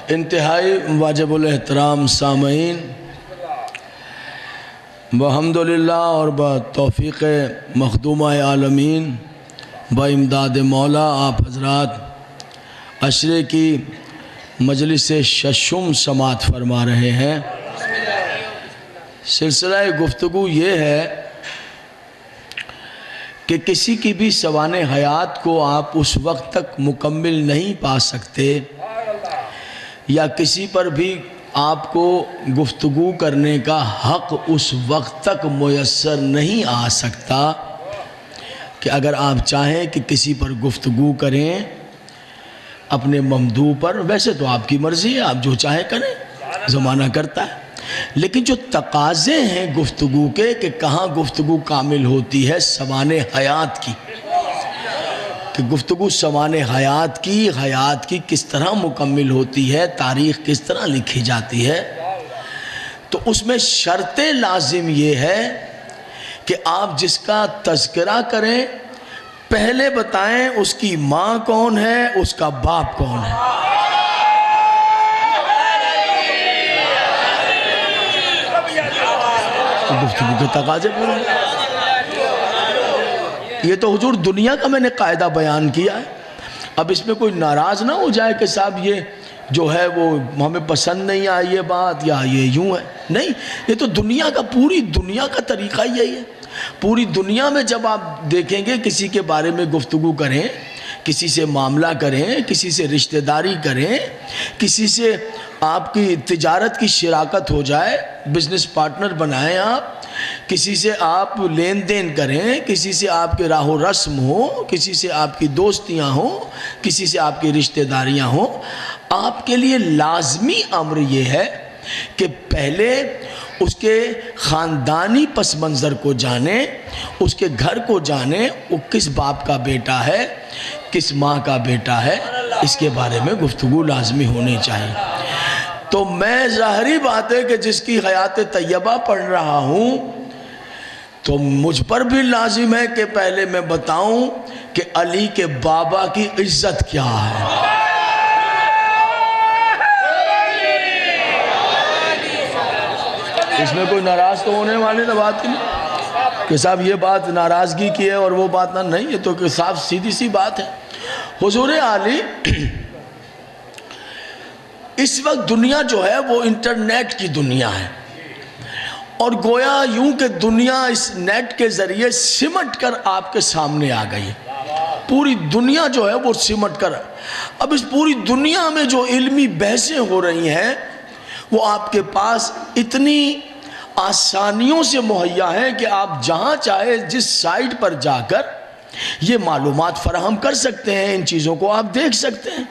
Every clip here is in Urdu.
انتہائی واجب الاحترام سامعین، بحمدللہ اور بتوفیق مخدومہ عالمین، بامداد مولا آپ حضرات عشرے کی مجلس ششم سماعت فرما رہے ہیں۔ سلسلہ گفتگو یہ ہے کہ کسی کی بھی سوانح حیات کو آپ اس وقت تک مکمل نہیں پا سکتے، یا کسی پر بھی آپ کو گفتگو کرنے کا حق اس وقت تک میسر نہیں آ سکتا کہ اگر آپ چاہیں کہ کسی پر گفتگو کریں اپنے ممدوح پر، ویسے تو آپ کی مرضی ہے، آپ جو چاہیں کریں، زمانہ کرتا ہے، لیکن جو تقاضے ہیں گفتگو کے کہ کہاں گفتگو کامل ہوتی ہے سوانح حیات کی، کہ گفتگو سوانح حیات کی کس طرح مکمل ہوتی ہے، تاریخ کس طرح لکھی جاتی ہے، تو اس میں شرط لازم یہ ہے کہ آپ جس کا تذکرہ کریں پہلے بتائیں اس کی ماں کون ہے، اس کا باپ کون ہے۔ گفتگو کے تقاضے پورے ہیں۔ یہ تو حضور دنیا کا میں نے قاعدہ بیان کیا ہے، اب اس میں کوئی ناراض نہ ہو جائے کہ صاحب یہ جو ہے وہ ہمیں پسند نہیں آئی یہ بات، یا یہ یوں ہے، نہیں، یہ تو دنیا کا، پوری دنیا کا طریقہ یہی ہے۔ پوری دنیا میں جب آپ دیکھیں گے کسی کے بارے میں گفتگو کریں، کسی سے معاملہ کریں، کسی سے رشتہ داری کریں، کسی سے آپ کی تجارت کی شراکت ہو جائے، بزنس پارٹنر بنائیں آپ، کسی سے آپ لین دین کریں، کسی سے آپ کے راہ و رسم ہو، کسی سے آپ کی دوستیاں ہوں، کسی سے آپ کی رشتہ داریاں ہوں، آپ کے لیے لازمی امر یہ ہے کہ پہلے اس کے خاندانی پس منظر کو جانیں، اس کے گھر کو جانیں، وہ کس باپ کا بیٹا ہے، کس ماں کا بیٹا ہے، اس کے بارے میں گفتگو لازمی ہونی چاہیے۔ تو میں ظاہری بات ہے کہ جس کی حیات طیبہ پڑھ رہا ہوں تو مجھ پر بھی لازم ہے کہ پہلے میں بتاؤں کہ علی کے بابا کی عزت کیا ہے۔ اس میں کوئی ناراض تو ہونے والے نہ بات کی نہیں کہ صاحب یہ بات ناراضگی کی ہے اور وہ بات نہ، نہیں، یہ تو کہ صاف سیدھی سی بات ہے۔ حضور علی اس وقت دنیا جو ہے وہ انٹرنیٹ کی دنیا ہے، اور گویا یوں کہ دنیا اس نیٹ کے ذریعے سمٹ کر آپ کے سامنے آ گئی، پوری دنیا جو ہے وہ سمٹ کر، اب اس پوری دنیا میں جو علمی بحثیں ہو رہی ہیں وہ آپ کے پاس اتنی آسانیوں سے مہیا ہیں کہ آپ جہاں چاہے جس سائٹ پر جا کر یہ معلومات فراہم کر سکتے ہیں، ان چیزوں کو آپ دیکھ سکتے ہیں۔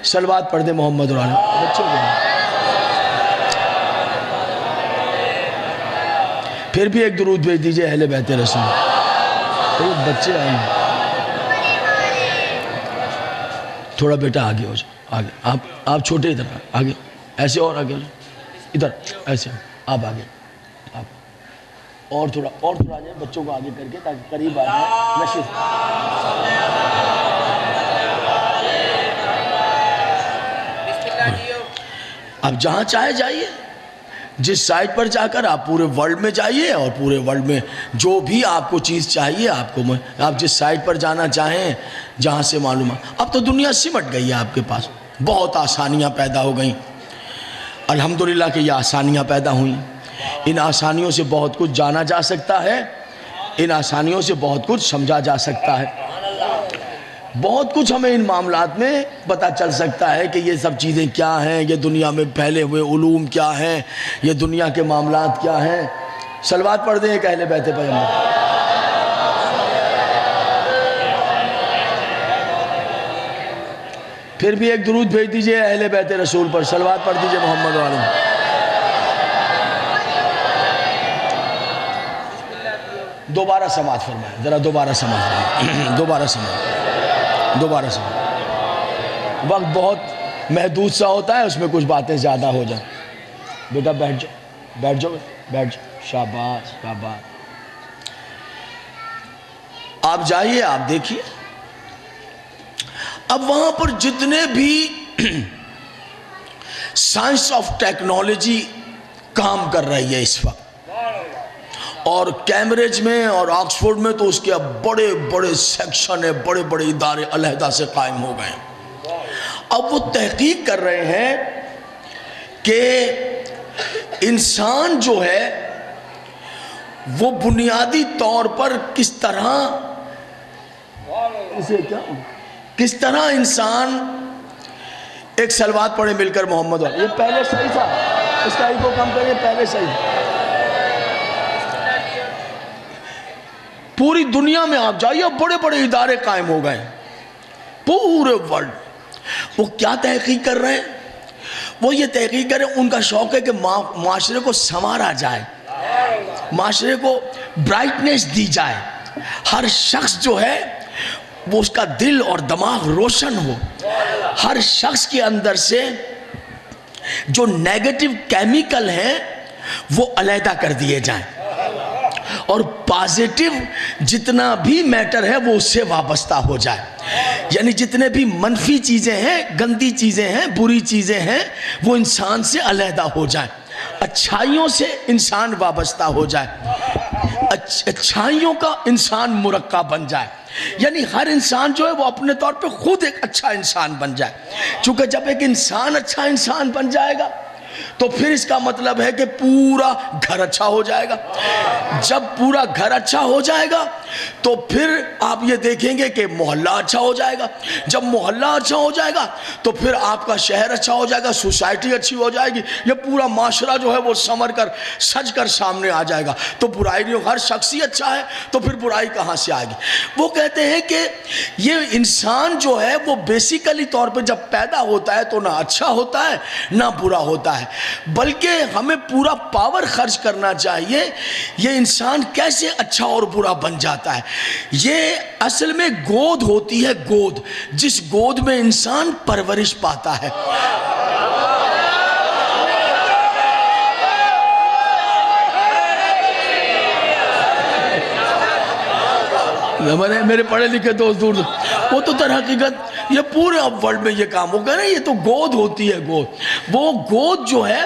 صلوات پڑھ دیں محمد اور علیہ بچوں کو، پھر بھی ایک درود بھیج دیجئے اہل بیت رسول۔ بچے آئیں، تھوڑا بیٹا آگے ہو جاؤ، آگے آپ چھوٹے ادھر آگے، ایسے اور آگے ادھر، ایسے آپ آگے، آپ اور تھوڑا آ جائیں، بچوں کو آگے کر کے تاکہ قریب آ جائیں۔ نشر آپ جہاں چاہے جائیے، جس سائٹ پر جا کر آپ پورے ورلڈ میں جائیے، اور پورے ورلڈ میں جو بھی آپ کو چیز چاہیے آپ جس سائٹ پر جانا چاہیں جہاں سے معلومات، اب تو دنیا سمٹ گئی ہے آپ کے پاس، بہت آسانیاں پیدا ہو گئیں، الحمدللہ کہ یہ آسانیاں پیدا ہوئیں، ان آسانیوں سے بہت کچھ جانا جا سکتا ہے، ان آسانیوں سے بہت کچھ سمجھا جا سکتا ہے، بہت کچھ ہمیں ان معاملات میں پتہ چل سکتا ہے کہ یہ سب چیزیں کیا ہیں، یہ دنیا میں پھیلے ہوئے علوم کیا ہیں، یہ دنیا کے معاملات کیا ہیں۔ صلوات پڑھ دیں ایک اہل بیت پیغمبر۔ پھر بھی ایک درود بھیج دیجئے اہل بیت رسول پر، صلوات پڑھ دیجئے محمد و علیہ۔ دوبارہ سماعت فرمائیں، ذرا دوبارہ سماعت فرمائیں، دوبارہ سماعت۔ وقت بہت محدود سا ہوتا ہے، اس میں کچھ باتیں زیادہ ہو جائیں۔ بیٹا بیٹھ جاؤ، شاباش شاباش۔ آپ جائیے، آپ دیکھیے اب وہاں پر جتنے بھی سائنس آف ٹیکنالوجی کام کر رہی ہے اس وقت، اور کیمبرج میں اور آکسفورڈ میں تو اس کے اب بڑے بڑے سیکشن ہیں، بڑے بڑے ادارے علیحدہ سے قائم ہو گئے ہیں۔ اب وہ تحقیق کر رہے ہیں کہ انسان جو ہے وہ بنیادی طور پر کس طرح انسان، ایک سلوات پڑھے مل کر محمد والا، یہ پہلے صحیح تھا، اس کا ایک کو کم کریے، پہلے صحیح۔ پوری دنیا میں آپ جائیے، بڑے بڑے ادارے قائم ہو گئے پورے ورلڈ۔ وہ کیا تحقیق کر رہے ہیں؟ وہ یہ تحقیق کر رہے ہیں، ان کا شوق ہے کہ معاشرے کو سنوارا جائے، معاشرے کو برائٹنس دی جائے، ہر شخص جو ہے وہ اس کا دل اور دماغ روشن ہو، ہر شخص کے اندر سے جو نیگیٹو کیمیکل ہیں وہ علیحدہ کر دیے جائیں، اور پازیٹیو جتنا بھی میٹر ہے وہ اس سے وابستہ ہو جائے، یعنی جتنے بھی منفی چیزیں ہیں، گندی چیزیں ہیں، بری چیزیں ہیں، وہ انسان سے علیحدہ ہو جائیں، اچھائیوں سے انسان وابستہ ہو جائے، اچھائیوں کا انسان مرقع بن جائے، یعنی ہر انسان جو ہے وہ اپنے طور پہ خود ایک اچھا انسان بن جائے۔ چونکہ جب ایک انسان اچھا انسان بن جائے گا تو پھر اس کا مطلب ہے کہ پورا گھر اچھا ہو جائے گا۔ جب پورا گھر اچھا ہو جائے گا تو پھر آپ یہ دیکھیں گے کہ محلہ اچھا ہو جائے گا، جب محلہ اچھا ہو جائے گا تو پھر آپ کا شہر اچھا ہو جائے گا، سوسائٹی اچھی ہو جائے گی، یہ پورا معاشرہ جو ہے وہ سمر کر سج کر سامنے آ جائے گا۔ تو برائی نہیں، ہر شخص ہی اچھا ہے تو پھر برائی کہاں سے آئے گی؟ وہ کہتے ہیں کہ یہ انسان جو ہے وہ بیسیکلی طور پہ جب پیدا ہوتا ہے تو نہ اچھا ہوتا ہے نہ برا ہوتا ہے، بلکہ ہمیں پورا پاور خرچ کرنا چاہیے یہ انسان کیسے اچھا اور برا بن جاتا ہے۔ یہ اصل میں گود ہوتی ہے، گود، جس گود میں انسان پرورش پاتا ہے۔ میرے پڑھے لکھے دوست دور وہ تو در حقیقت یہ پورے اب ورلڈ میں یہ کام ہو گیا نا، یہ تو گود ہوتی ہے، گود، وہ گود جو ہے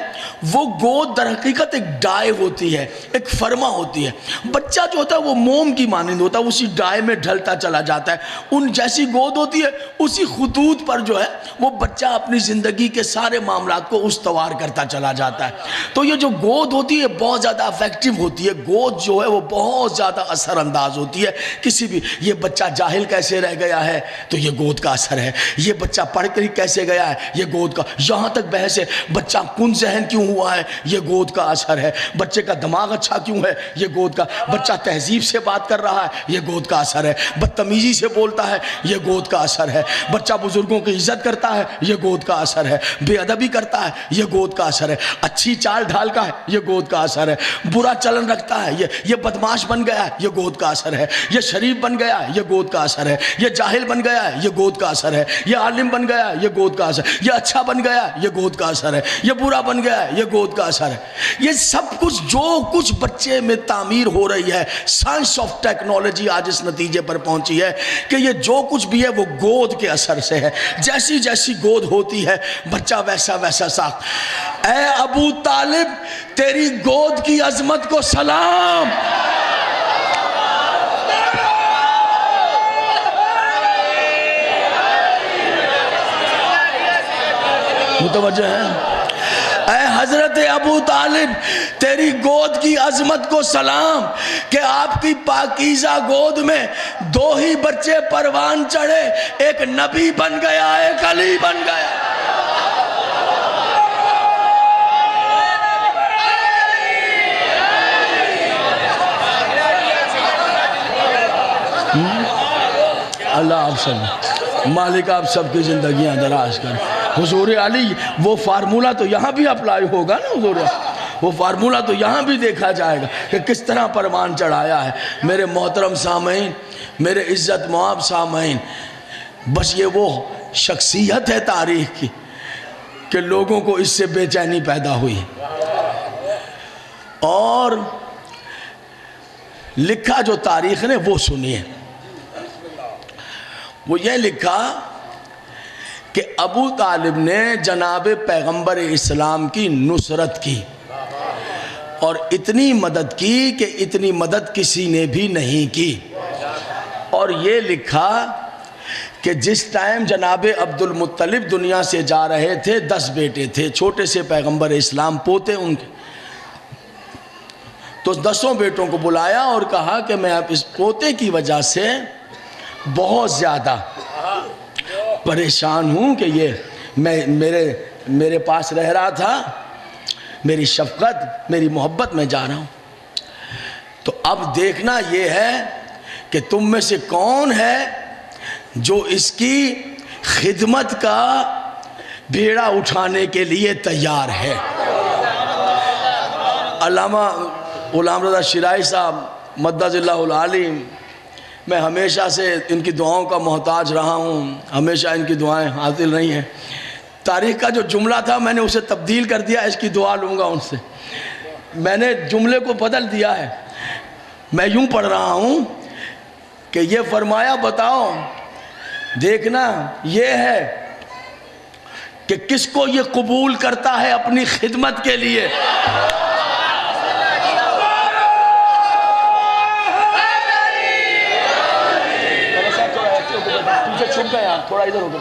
وہ گود در حقیقت ایک ڈائے ہوتی ہے، ایک فرما ہوتی ہے۔ بچہ جو ہوتا ہے وہ موم کی مانند ہوتا ہے، اسی ڈائے میں ڈھلتا چلا جاتا ہے، ان جیسی گود ہوتی ہے، اسی خطوط پر جو ہے وہ بچہ اپنی زندگی کے سارے معاملات کو استوار کرتا چلا جاتا ہے۔ تو یہ جو گود ہوتی ہے بہت زیادہ افیکٹو ہوتی ہے، گود جو ہے وہ بہت زیادہ اثر انداز ہوتی ہے کسی بھی۔ یہ بچہ جاہل کیسے رہ گیا ہے تو یہ گود کا اثر ہے، یہ بچہ پڑھ کر کیسے گیا ہے یہ گود کا، یہاں تک بحث ہے بچہ کن ذہن کیوں ہوا ہے یہ گود کا اثر ہے، بچے کا دماغ اچھا کیوں ہے یہ گود کا، بچہ تہذیب سے بات کر رہا ہے یہ گود کا اثر ہے، بدتمیزی سے بولتا ہے یہ گود کا اثر ہے، بچہ بزرگوں کی عزت کرتا ہے یہ گود کا اثر ہے، بے ادبی کرتا ہے یہ گود کا اثر ہے، اچھی چال ڈھال کا ہے یہ گود کا اثر ہے، برا چلن رکھتا ہے یہ بدماش بن گیا ہے یہ گود کا اثر ہے، یہ شریف بن گیا ہے یہ گود کا اثر ہے، یہ جاہل بن گیا ہے یہ گود کا اثر ہے، یہ عالم بن گیا ہے یہ گود کا اثر ہے، یہ اچھا بن گیا ہے یہ گود کا اثر ہے، یہ برا بن گیا ہے یہ گود کا اثر ہے۔ یہ سب کچھ جو کچھ بچے میں تعمیر ہو رہی ہے، سائنس آف ٹیکنالوجی آج اس نتیجے پر پہنچی ہے کہ یہ جو کچھ بھی ہے وہ گود کے اثر سے ہے، جیسی جیسی گود ہوتی ہے بچہ ویسا ویسا ساخت۔ اے ابو طالب تیری گود کی عظمت کو سلام، متوجہ ہے؟ اے حضرت ابو طالب تیری گود کی عظمت کو سلام کہ آپ کی پاکیزہ گود میں دو ہی بچے پروان چڑھے، ایک نبی بن گیا ایک علی بن گیا۔ اللہ آپ سب مالک آپ سب کی زندگیاں دراز کر۔ حضور علی وہ فارمولہ تو یہاں بھی اپلائی ہوگا نا، حضور وہ فارمولہ تو یہاں بھی دیکھا جائے گا کہ کس طرح پروان چڑھایا ہے۔ میرے محترم سامعین، میرے عزت مآب سامعین، بس یہ وہ شخصیت ہے تاریخ کی کہ لوگوں کو اس سے بے چینی پیدا ہوئی، اور لکھا جو تاریخ نے وہ سنیے۔ وہ یہ لکھا کہ ابو طالب نے جناب پیغمبر اسلام کی نصرت کی اور اتنی مدد کی کہ اتنی مدد کسی نے بھی نہیں کی. اور یہ لکھا کہ جس ٹائم جناب عبد المطلب دنیا سے جا رہے تھے 10 بیٹے تھے، چھوٹے سے پیغمبر اسلام پوتے ان کے. تو 10 بیٹوں کو بلایا اور کہا کہ میں اب اس پوتے کی وجہ سے بہت زیادہ پریشان ہوں کہ یہ میرے پاس رہ رہا تھا، میری شفقت میری محبت میں جا رہا ہوں. تو اب دیکھنا یہ ہے کہ تم میں سے کون ہے جو اس کی خدمت کا بیڑا اٹھانے کے لیے تیار ہے. علامہ غلام رضا شیرائی صاحب مدد اللہ العالی، میں ہمیشہ سے ان کی دعاؤں کا محتاج رہا ہوں، ہمیشہ ان کی دعائیں حاصل رہی ہیں. تاریخ کا جو جملہ تھا میں نے اسے تبدیل کر دیا، اس کی دعا لوں گا ان سے. میں نے جملے کو بدل دیا ہے. میں یوں پڑھ رہا ہوں کہ یہ فرمایا بتاؤ دیکھنا یہ ہے کہ کس کو یہ قبول کرتا ہے اپنی خدمت کے لیے. تھوڑا ادھر ہو گئے،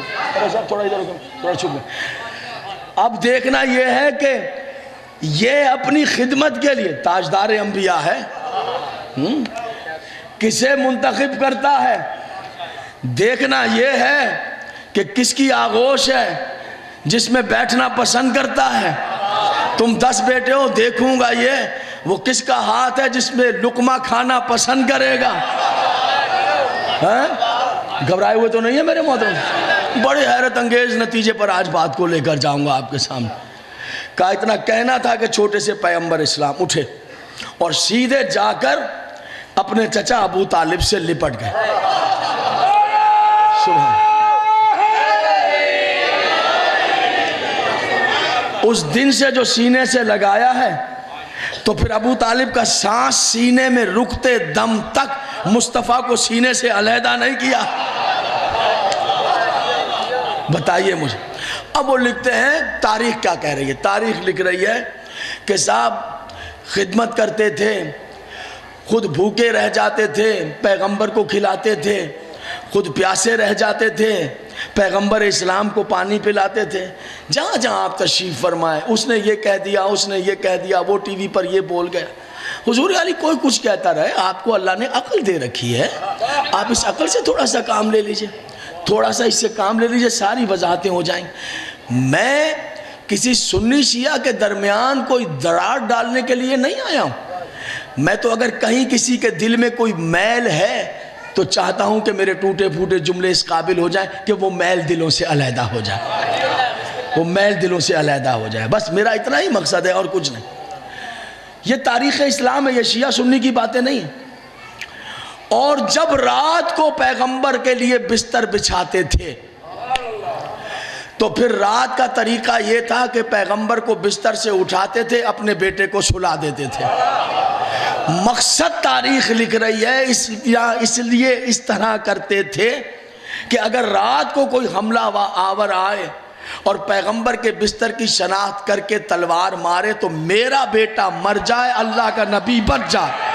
تھوڑا چھپ گئے. اب دیکھنا یہ ہے کہ یہ اپنی خدمت کے لیے تاجدار انبیاء ہے، کسے منتخب کرتا ہے. دیکھنا یہ ہے کہ کس کی آغوش ہے جس میں بیٹھنا پسند کرتا ہے. تم 10 بیٹے ہو، دیکھوں گا یہ وہ کس کا ہاتھ ہے جس میں لقمہ کھانا پسند کرے گا. گھبرائے ہوئے تو نہیں ہے میرے محترم؟ بڑے حیرت انگیز نتیجے پر آج بات کو لے کر جاؤں گا آپ کے سامنے. کہا اتنا کہنا تھا کہ چھوٹے سے پیغمبر اسلام اٹھے اور سیدھے جا کر اپنے چچا ابو طالب سے لپٹ گئے. سبحان. اس دن سے جو سینے سے لگایا ہے تو پھر ابو طالب کا سانس سینے میں رکتے دم تک مصطفیٰ کو سینے سے علیحدہ نہیں کیا. بتائیے مجھے. اب وہ لکھتے ہیں تاریخ کیا کہہ رہی ہے. تاریخ لکھ رہی ہے کہ صاحب خدمت کرتے تھے، خود بھوکے رہ جاتے تھے، پیغمبر کو کھلاتے تھے، خود پیاسے رہ جاتے تھے، پیغمبر اسلام کو پانی پلاتے تھے. جہاں جہاں آپ تشریف فرمائے اس نے یہ کہہ دیا، اس نے یہ کہہ دیا، وہ ٹی وی پر یہ بول گیا. حضور علی کوئی کچھ کہتا رہے، آپ کو اللہ نے عقل دے رکھی ہے، آپ اس عقل سے تھوڑا سا کام لے لیجئے، تھوڑا سا اس سے کام لے لیجئے، ساری وضاحتیں ہو جائیں. میں کسی سنی شیعہ کے درمیان کوئی دراڑ ڈالنے کے لیے نہیں آیا ہوں. میں تو اگر کہیں کسی کے دل میں کوئی میل ہے تو چاہتا ہوں کہ میرے ٹوٹے پھوٹے جملے اس قابل ہو جائیں کہ وہ میل دلوں سے علیحدہ ہو جائے، وہ میل دلوں سے علیحدہ ہو جائے. بس میرا اتنا ہی مقصد ہے اور کچھ نہیں. یہ تاریخ اسلام ہے، یہ شیعہ سنی کی باتیں نہیں ہیں. اور جب رات کو پیغمبر کے لیے بستر بچھاتے تھے تو پھر رات کا طریقہ یہ تھا کہ پیغمبر کو بستر سے اٹھاتے تھے، اپنے بیٹے کو سلا دیتے تھے. مقصد تاریخ لکھ رہی ہے اس لیے اس طرح کرتے تھے کہ اگر رات کو کوئی حملہ آور آئے اور پیغمبر کے بستر کی شناخت کر کے تلوار مارے تو میرا بیٹا مر جائے، اللہ کا نبی بچ جائے.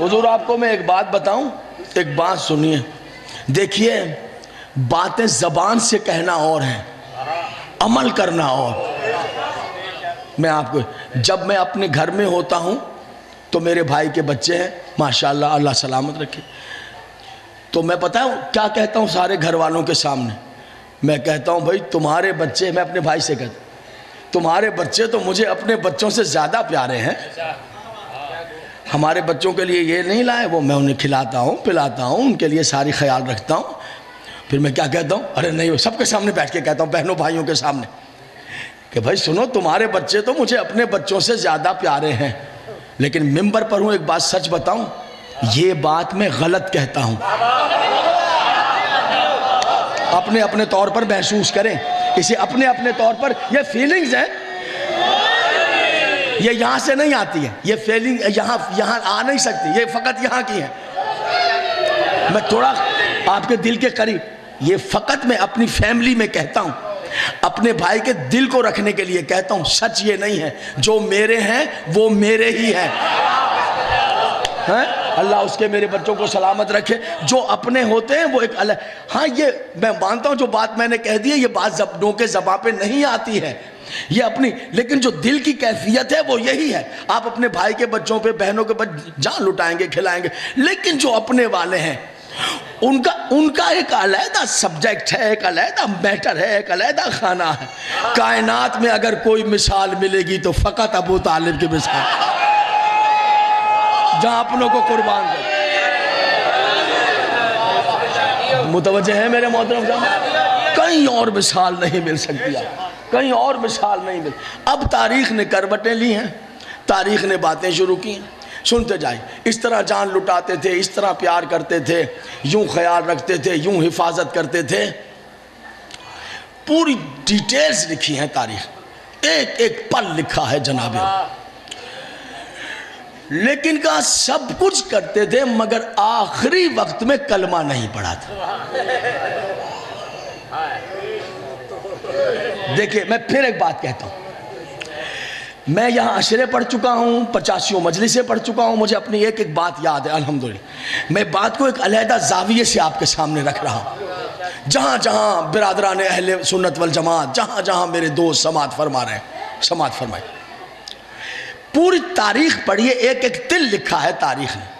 حضور آپ کو میں ایک بات بتاؤں، ایک بات سنیے. دیکھیے باتیں زبان سے کہنا اور ہیں، عمل کرنا اور. میں آپ کو جب میں اپنے گھر میں ہوتا ہوں تو میرے بھائی کے بچے ہیں ماشاءاللہ، اللہ سلامت رکھے، تو میں پتہ ہے کیا کہتا ہوں سارے گھر والوں کے سامنے؟ میں کہتا ہوں بھائی تمہارے بچے، میں اپنے بھائی سے کہتا ہوں تمہارے بچے تو مجھے اپنے بچوں سے زیادہ پیارے ہیں. ہمارے بچوں کے لیے یہ نہیں لائے، وہ میں انہیں کھلاتا ہوں پلاتا ہوں، ان کے لیے ساری خیال رکھتا ہوں. پھر میں کیا کہتا ہوں؟ ارے نہیں، سب کے سامنے بیٹھ کے کہتا ہوں، بہنوں بھائیوں کے سامنے، کہ بھائی سنو تمہارے بچے تو مجھے اپنے بچوں سے زیادہ پیارے ہیں، لیکن ممبر پر ہوں ایک بات سچ بتاؤں، یہ بات میں غلط کہتا ہوں. اپنے اپنے طور پر محسوس کریں اسے، اپنے اپنے طور پر. یہ فیلنگز ہیں، یہ یہاں سے نہیں آتی ہے، یہ فیلنگ یہاں آ نہیں سکتی، یہ فقط یہاں کی ہے۔ میں تھوڑا آپ کے دل کے قریب، یہ فقط میں اپنی فیملی میں کہتا ہوں، اپنے بھائی کے دل کو رکھنے کے لیے کہتا ہوں، سچ یہ نہیں ہے، جو میرے ہیں وہ میرے ہی ہیں۔ اللہ اس کے میرے بچوں کو سلامت رکھے۔ جو اپنے ہوتے ہیں وہ ایک الگ، ہاں یہ میں مانتا ہوں جو بات میں نے کہہ دی ہے یہ بات زبانوں کے زباں پہ نہیں آتی ہے، یہ اپنی، لیکن جو دل کی کیفیت ہے وہ یہی ہے۔ آپ اپنے بھائی کے بچوں پہ، بہنوں کے بچوں جان لٹائیں گے، کھلائیں گے، لیکن جو اپنے والے ہیں ان کا ایک علیحدہ سبجیکٹ ہے، ایک علیحدہ میٹر ہے، ایک علیحدہ خانہ ہے۔ کائنات میں اگر کوئی مثال ملے گی تو فقط ابو طالب کی مثال، جہاں اپنوں کو قربان کر۔ متوجہ ہیں میرے محترم صاحب؟ کہیں اور مثال نہیں مل سکتی، کہیں اور مثال نہیں مل۔ اب تاریخ نے کروٹیں لی ہیں، تاریخ نے باتیں شروع کی ہیں، سنتے جائیں۔ اس طرح جان لٹاتے تھے، اس طرح پیار کرتے تھے، یوں خیال رکھتے تھے، یوں حفاظت کرتے تھے، پوری ڈیٹیلز لکھی ہیں تاریخ، ایک ایک پل لکھا ہے جناب۔ لیکن کہا سب کچھ کرتے تھے مگر آخری وقت میں کلمہ نہیں پڑھا تھا۔ دیکھیں میں پھر ایک بات کہتا ہوں، میں یہاں عشرے پڑھ چکا ہوں، 85 مجلسیں پڑھ چکا ہوں، مجھے اپنی ایک ایک بات یاد ہے الحمدللہ۔ میں بات کو ایک علیحدہ زاویے سے آپ کے سامنے رکھ رہا ہوں، جہاں جہاں برادران اہل سنت والجماعت، جہاں جہاں میرے دوست سماعت فرما رہے ہیں، سماعت فرمائیں۔ پوری تاریخ پڑھیے، ایک ایک تل لکھا ہے تاریخ نے،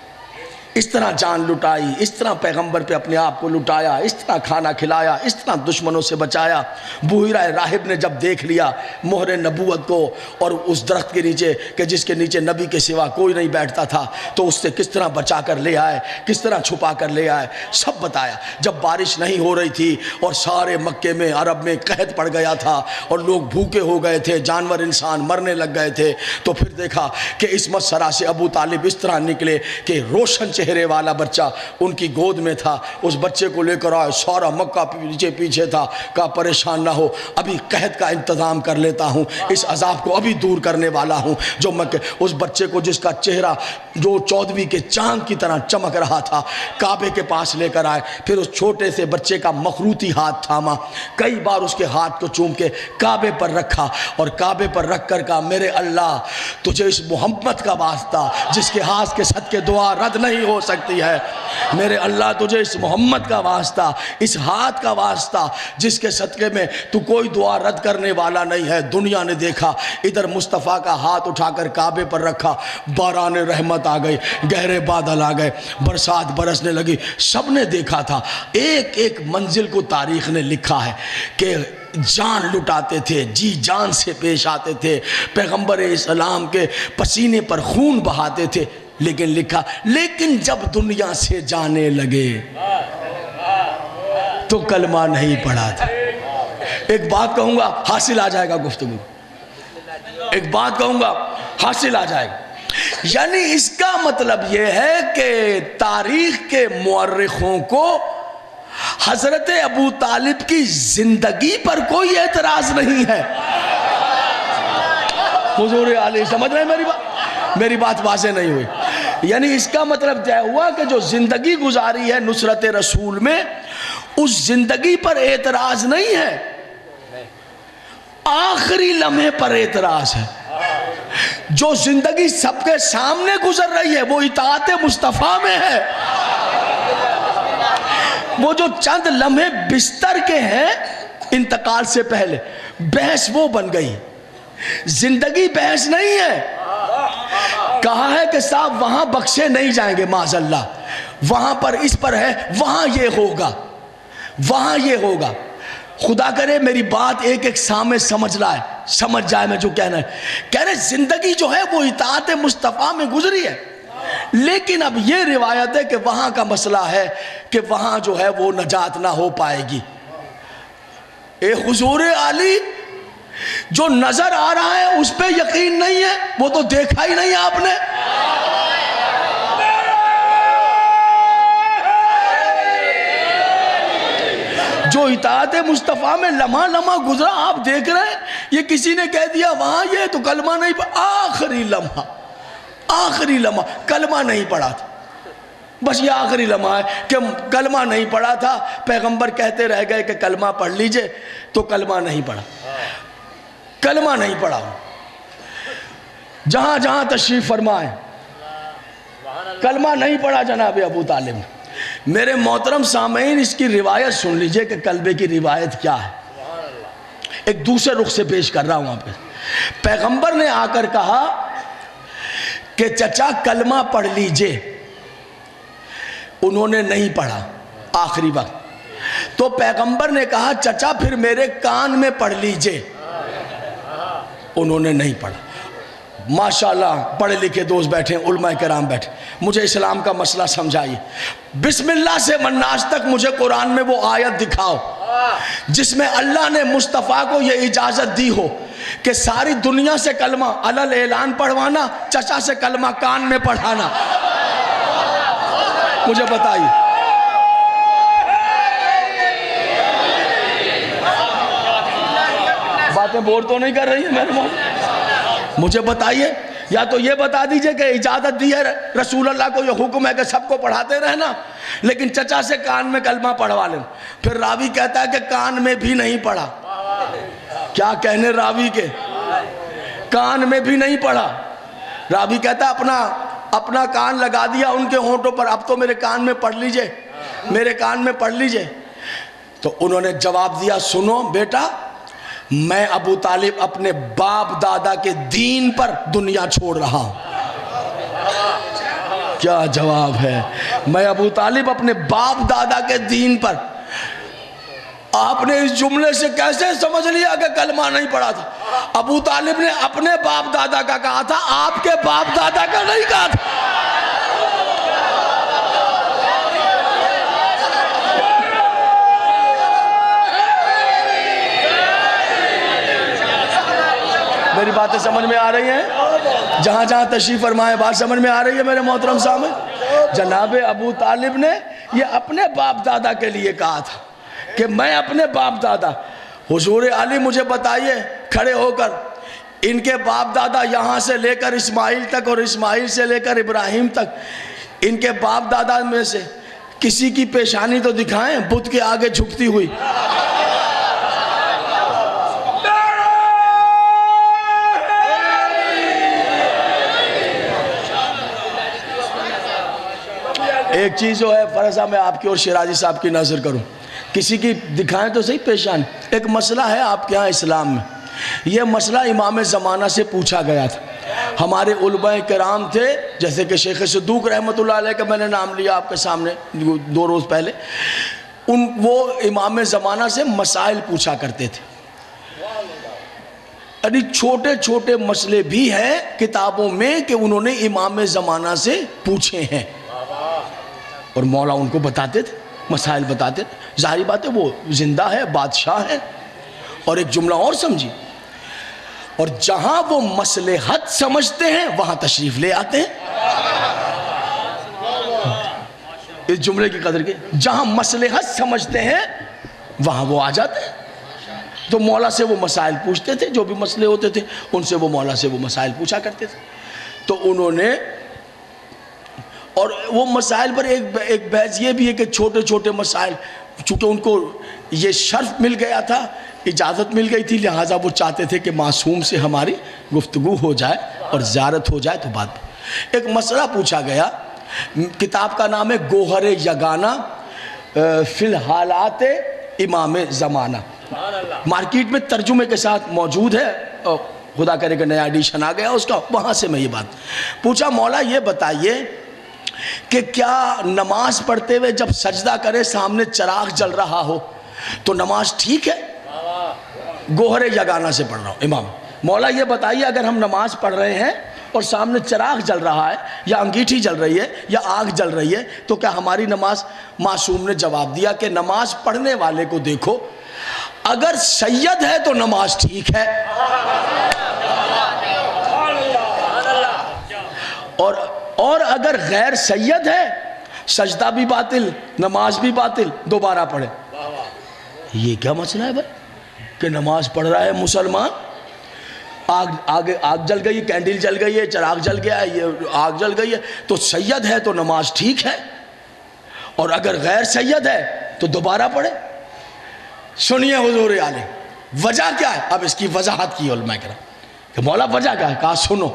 اس طرح جان لٹائی، اس طرح پیغمبر پہ اپنے آپ کو لٹایا، اس طرح کھانا کھلایا، اس طرح دشمنوں سے بچایا۔ بحیرہ راہب نے جب دیکھ لیا مہر نبوت کو اور اس درخت کے نیچے کہ جس کے نیچے نبی کے سوا کوئی نہیں بیٹھتا تھا، تو اس سے کس طرح بچا کر لے آئے، کس طرح چھپا کر لے آئے، سب بتایا۔ جب بارش نہیں ہو رہی تھی اور سارے مکے میں عرب میں قحط پڑ گیا تھا اور لوگ بھوکے ہو گئے تھے، جانور انسان مرنے لگ گئے تھے، تو پھر دیکھا کہ اس مسرا سے ابو طالب اس طرح نکلے کہ روشن چہرے والا بچہ ان کی گود میں تھا، اس بچے کو لے کر آئے، سارا مکہ پیچھے تھا، کہا پریشان نہ ہو، ابھی قحط کا انتظام کر لیتا ہوں، اس عذاب کو ابھی دور کرنے والا ہوں۔ جو مکہ اس بچے کو جس کا چہرہ جو 14ویں کے چاند کی طرح چمک رہا تھا کعبے کے پاس لے کر آئے، پھر اس چھوٹے سے بچے کا مخروطی ہاتھ تھاما، کئی بار اس کے ہاتھ کو چوم کے کعبے پر رکھا اور کعبے پر رکھ کر کہا میرے اللہ تجھے اس محمد کا واسطہ جس کے ہاتھ کے صدقے دعا رد نہیں ہو سکتی ہے، میرے اللہ تجھے اس محمد کا واسطہ، اس ہاتھ کا واسطہ جس کے صدقے میں تو کوئی دعا رد کرنے والا نہیں ہے۔ دنیا نے دیکھا، ادھر مصطفیٰ کا ہاتھ اٹھا کر کعبے پر رکھا، باران رحمت آ گئی، گہرے بادل آ گئے، برسات برسنے لگی، سب نے دیکھا تھا۔ ایک ایک منزل کو تاریخ نے لکھا ہے کہ جان لٹاتے تھے، جی جان سے پیش آتے تھے، پیغمبر اسلام کے پسینے پر خون بہاتے تھے، لیکن لکھا لیکن جب دنیا سے جانے لگے تو کلمہ نہیں پڑھا تھا۔ ایک بات کہوں گا حاصل آ جائے گا گفتگو، ایک بات کہوں گا حاصل آ جائے گا، یعنی اس کا مطلب یہ ہے کہ تاریخ کے مورخوں کو حضرت ابو طالب کی زندگی پر کوئی اعتراض نہیں ہے۔ حضور علی سمجھ رہے ہیں میری بات واضح نہیں ہوئی؟ یعنی اس کا مطلب طے ہوا کہ جو زندگی گزاری ہے نصرت رسول میں، اس زندگی پر اعتراض نہیں ہے، آخری لمحے پر اعتراض ہے۔ جو زندگی سب کے سامنے گزر رہی ہے وہ اطاعت مصطفیٰ میں ہے، وہ جو چند لمحے بستر کے ہیں انتقال سے پہلے، بحث وہ بن گئی، زندگی بحث نہیں ہے۔ کہا ہے کہ صاحب وہاں بخشے نہیں جائیں گے معاذ اللہ، وہاں پر اس پر ہے، وہاں یہ ہوگا، وہاں یہ ہوگا۔ خدا کرے میری بات ایک ایک سامنے سمجھ جائے میں جو کہنا ہے۔ کہہ رہے زندگی جو ہے وہ اطاعت مصطفیٰ میں گزری ہے، لیکن اب یہ روایت ہے کہ وہاں کا مسئلہ ہے کہ وہاں جو ہے وہ نجات نہ ہو پائے گی۔ اے حضور علی جو نظر آ رہا ہے اس پہ یقین نہیں ہے، وہ تو دیکھا ہی نہیں آپ نے۔ جو اطاعت مصطفیٰ میں لمحہ لمحہ گزرا آپ دیکھ رہے ہیں، یہ کسی نے کہہ دیا وہاں یہ تو کلمہ نہیں پڑھا، آخری لمحہ کلمہ نہیں پڑھا تھا، بس یہ آخری لمحہ ہے کہ کلمہ نہیں پڑھا تھا، پیغمبر کہتے رہ گئے کہ کلمہ پڑھ لیجئے تو کلمہ نہیں پڑھا، کلمہ نہیں پڑھا۔ جہاں جہاں تشریف فرمائے کلمہ نہیں پڑھا جناب ابو طالب نے۔ میرے محترم سامعین، اس کی روایت سن لیجئے کہ کلبے کی روایت کیا ہے، ایک دوسرے رخ سے پیش کر رہا ہوں آپ پہ۔ پیغمبر نے آ کر کہا کہ چچا کلمہ پڑھ لیجئے، انہوں نے نہیں پڑھا آخری وقت، تو پیغمبر نے کہا چچا پھر میرے کان میں پڑھ لیجئے، انہوں نے نہیں پڑھا۔ ماشاءاللہ پڑھے لکھے دوست بیٹھے، علماء کرام بیٹھے، مجھے اسلام کا مسئلہ سمجھائیے۔ بسم اللہ سے مناس تک مجھے قرآن میں وہ آیت دکھاؤ جس میں اللہ نے مصطفیٰ کو یہ اجازت دی ہو کہ ساری دنیا سے کلمہ علل اعلان پڑھوانا، چچا سے کلمہ کان میں پڑھانا، مجھے بتائیے۔ باتیں بور تو نہیں کر رہی ہیں میرے مولانا؟ مجھے بتائیے، یا تو یہ بتا دیجئے کہ اجازت دی ہے رسول اللہ کو، یہ حکم ہے کہ سب کو پڑھاتے رہنا، لیکن چچا سے کان میں کلمہ پڑھوا لیں۔ پھر راوی کہتا ہے کہ کان میں بھی نہیں پڑھا۔ کیا کہنے راوی کے، کان میں بھی نہیں پڑھا۔ راوی کہتا ہے اپنا کان لگا دیا ان کے ہونٹوں پر، اب تو میرے کان میں پڑھ لیجئے، میرے کان میں پڑھ لیجئے۔ تو انہوں نے جواب دیا سنو بیٹا، میں ابو طالب اپنے باپ دادا کے دین پر دنیا چھوڑ رہا ہوں۔ کیا جواب ہے، میں ابو طالب اپنے باپ دادا کے دین پر۔ آپ نے اس جملے سے کیسے سمجھ لیا کہ کلمہ نہیں پڑھا تھا؟ ابو طالب نے اپنے باپ دادا کا کہا تھا، آپ کے باپ دادا کا نہیں کہا تھا۔ میری باتیں سمجھ میں آ رہی ہیں؟ جہاں جہاں تشریف فرمائے بات سمجھ میں آ رہی ہے میرے محترم سامنے؟ جناب ابو طالب نے یہ اپنے باپ دادا کے لیے کہا تھا کہ میں اپنے باپ دادا۔ حضور علی مجھے بتائیے کھڑے ہو کر، ان کے باپ دادا یہاں سے لے کر اسماعیل تک اور اسماعیل سے لے کر ابراہیم تک، ان کے باپ دادا میں سے کسی کی پیشانی تو دکھائیں بت کے آگے جھکتی ہوئی۔ ایک چیز جو ہے فرض ہے میں آپ کی اور شیرازی صاحب کی نظر کروں، کسی کی دکھائیں تو صحیح پیشانی۔ ایک مسئلہ ہے آپ کے ہاں اسلام میں، یہ مسئلہ امام زمانہ سے پوچھا گیا تھا۔ ہمارے علماء کرام تھے جیسے کہ شیخ صدوق رحمۃ اللہ علیہ کا میں نے نام لیا آپ کے سامنے 2 روز پہلے، وہ امام زمانہ سے مسائل پوچھا کرتے تھے۔ یعنی چھوٹے چھوٹے مسئلے بھی ہیں کتابوں میں کہ انہوں نے امام زمانہ سے پوچھے ہیں، اور مولا ان کو بتاتے تھے، مسائل بتاتے تھے۔ ظاہری بات ہے وہ زندہ ہے، بادشاہ ہے۔ اور ایک جملہ اور سمجھی، اور جہاں وہ مصلحت سمجھتے ہیں وہاں تشریف لے آتے ہیں۔ اس جملے کی قدر کے، جہاں مصلحت سمجھتے ہیں وہاں وہ آ جاتے ہیں۔ تو مولا سے وہ مسائل پوچھتے تھے، جو بھی مسئلے ہوتے تھے ان سے وہ مولا سے وہ مسائل پوچھا کرتے تھے۔ تو انہوں نے، اور وہ مسائل پر ایک بحث یہ بھی ہے کہ چھوٹے چھوٹے مسائل، چونکہ ان کو یہ شرف مل گیا تھا، اجازت مل گئی تھی، لہٰذا وہ چاہتے تھے کہ معصوم سے ہماری گفتگو ہو جائے اور زیارت ہو جائے۔ تو بات ایک مسئلہ پوچھا گیا، کتاب کا نام ہے گوہر یگانہ فی الحالات امام زمانہ، مارکیٹ میں ترجمے کے ساتھ موجود ہے، خدا کرے کہ نیا ایڈیشن آ گیا اس کا، وہاں سے میں یہ بات پوچھا، مولا یہ بتائیے کہ کیا نماز پڑھتے ہوئے جب سجدہ کرے سامنے چراغ جل رہا ہو تو نماز ٹھیک ہے؟ گوہر یگانہ سے پڑھ رہا ہوں امام، مولا یہ بتائیے اگر ہم نماز پڑھ رہے ہیں اور سامنے چراغ جل رہا ہے یا انگیٹھی جل رہی ہے یا آگ جل رہی ہے تو کیا ہماری نماز؟ معصوم نے جواب دیا کہ نماز پڑھنے والے کو دیکھو، اگر سید ہے تو نماز ٹھیک ہے، اور اگر غیر سید ہے سجدہ بھی باطل نماز بھی باطل، دوبارہ پڑھے۔ یہ کیا مسئلہ ہے بھائی کہ نماز پڑھ رہا ہے مسلمان آگ جل گئی ہے، کینڈل جل گئی ہے، چراغ جل گیا ہے، یہ آگ جل گئی ہے، تو سید ہے تو نماز ٹھیک ہے، اور اگر غیر سید ہے تو دوبارہ پڑھے۔ سنیے حضور عالم وجہ کیا ہے؟ اب اس کی وضاحت کی علماء کرام کہ مولا وجہ کیا ہے؟ کہا سنو،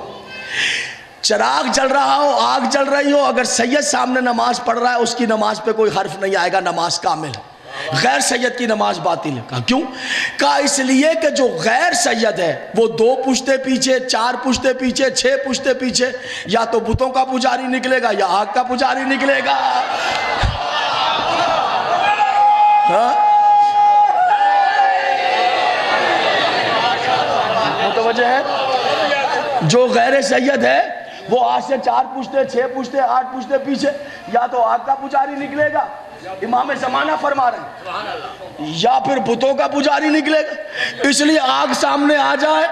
چراغ جل رہا ہو، آگ جل رہی ہو، اگر سید سامنے نماز پڑھ رہا ہے اس کی نماز پہ کوئی حرف نہیں آئے گا، نماز کامل ہے۔ غیر سید کی نماز باطل ہے۔ کہا کیوں؟ کہا اس لیے کہ جو غیر سید ہے وہ 2 پشتے پیچھے، 4 پشتے پیچھے، 6 پشتے پیچھے یا تو بتوں کا پجاری نکلے گا یا آگ کا پجاری نکلے گا۔ متوجہ ہے؟ جو غیر سید ہے وہ آج سے 4 پشتے، 6 پشتے، 8 پشتے پیچھے یا تو آگ کا پجاری نکلے گا، امام زمانہ فرما رہے ہیں، یا پھر بتوں کا پجاری نکلے گا۔ اس لیے آگ سامنے آ جائے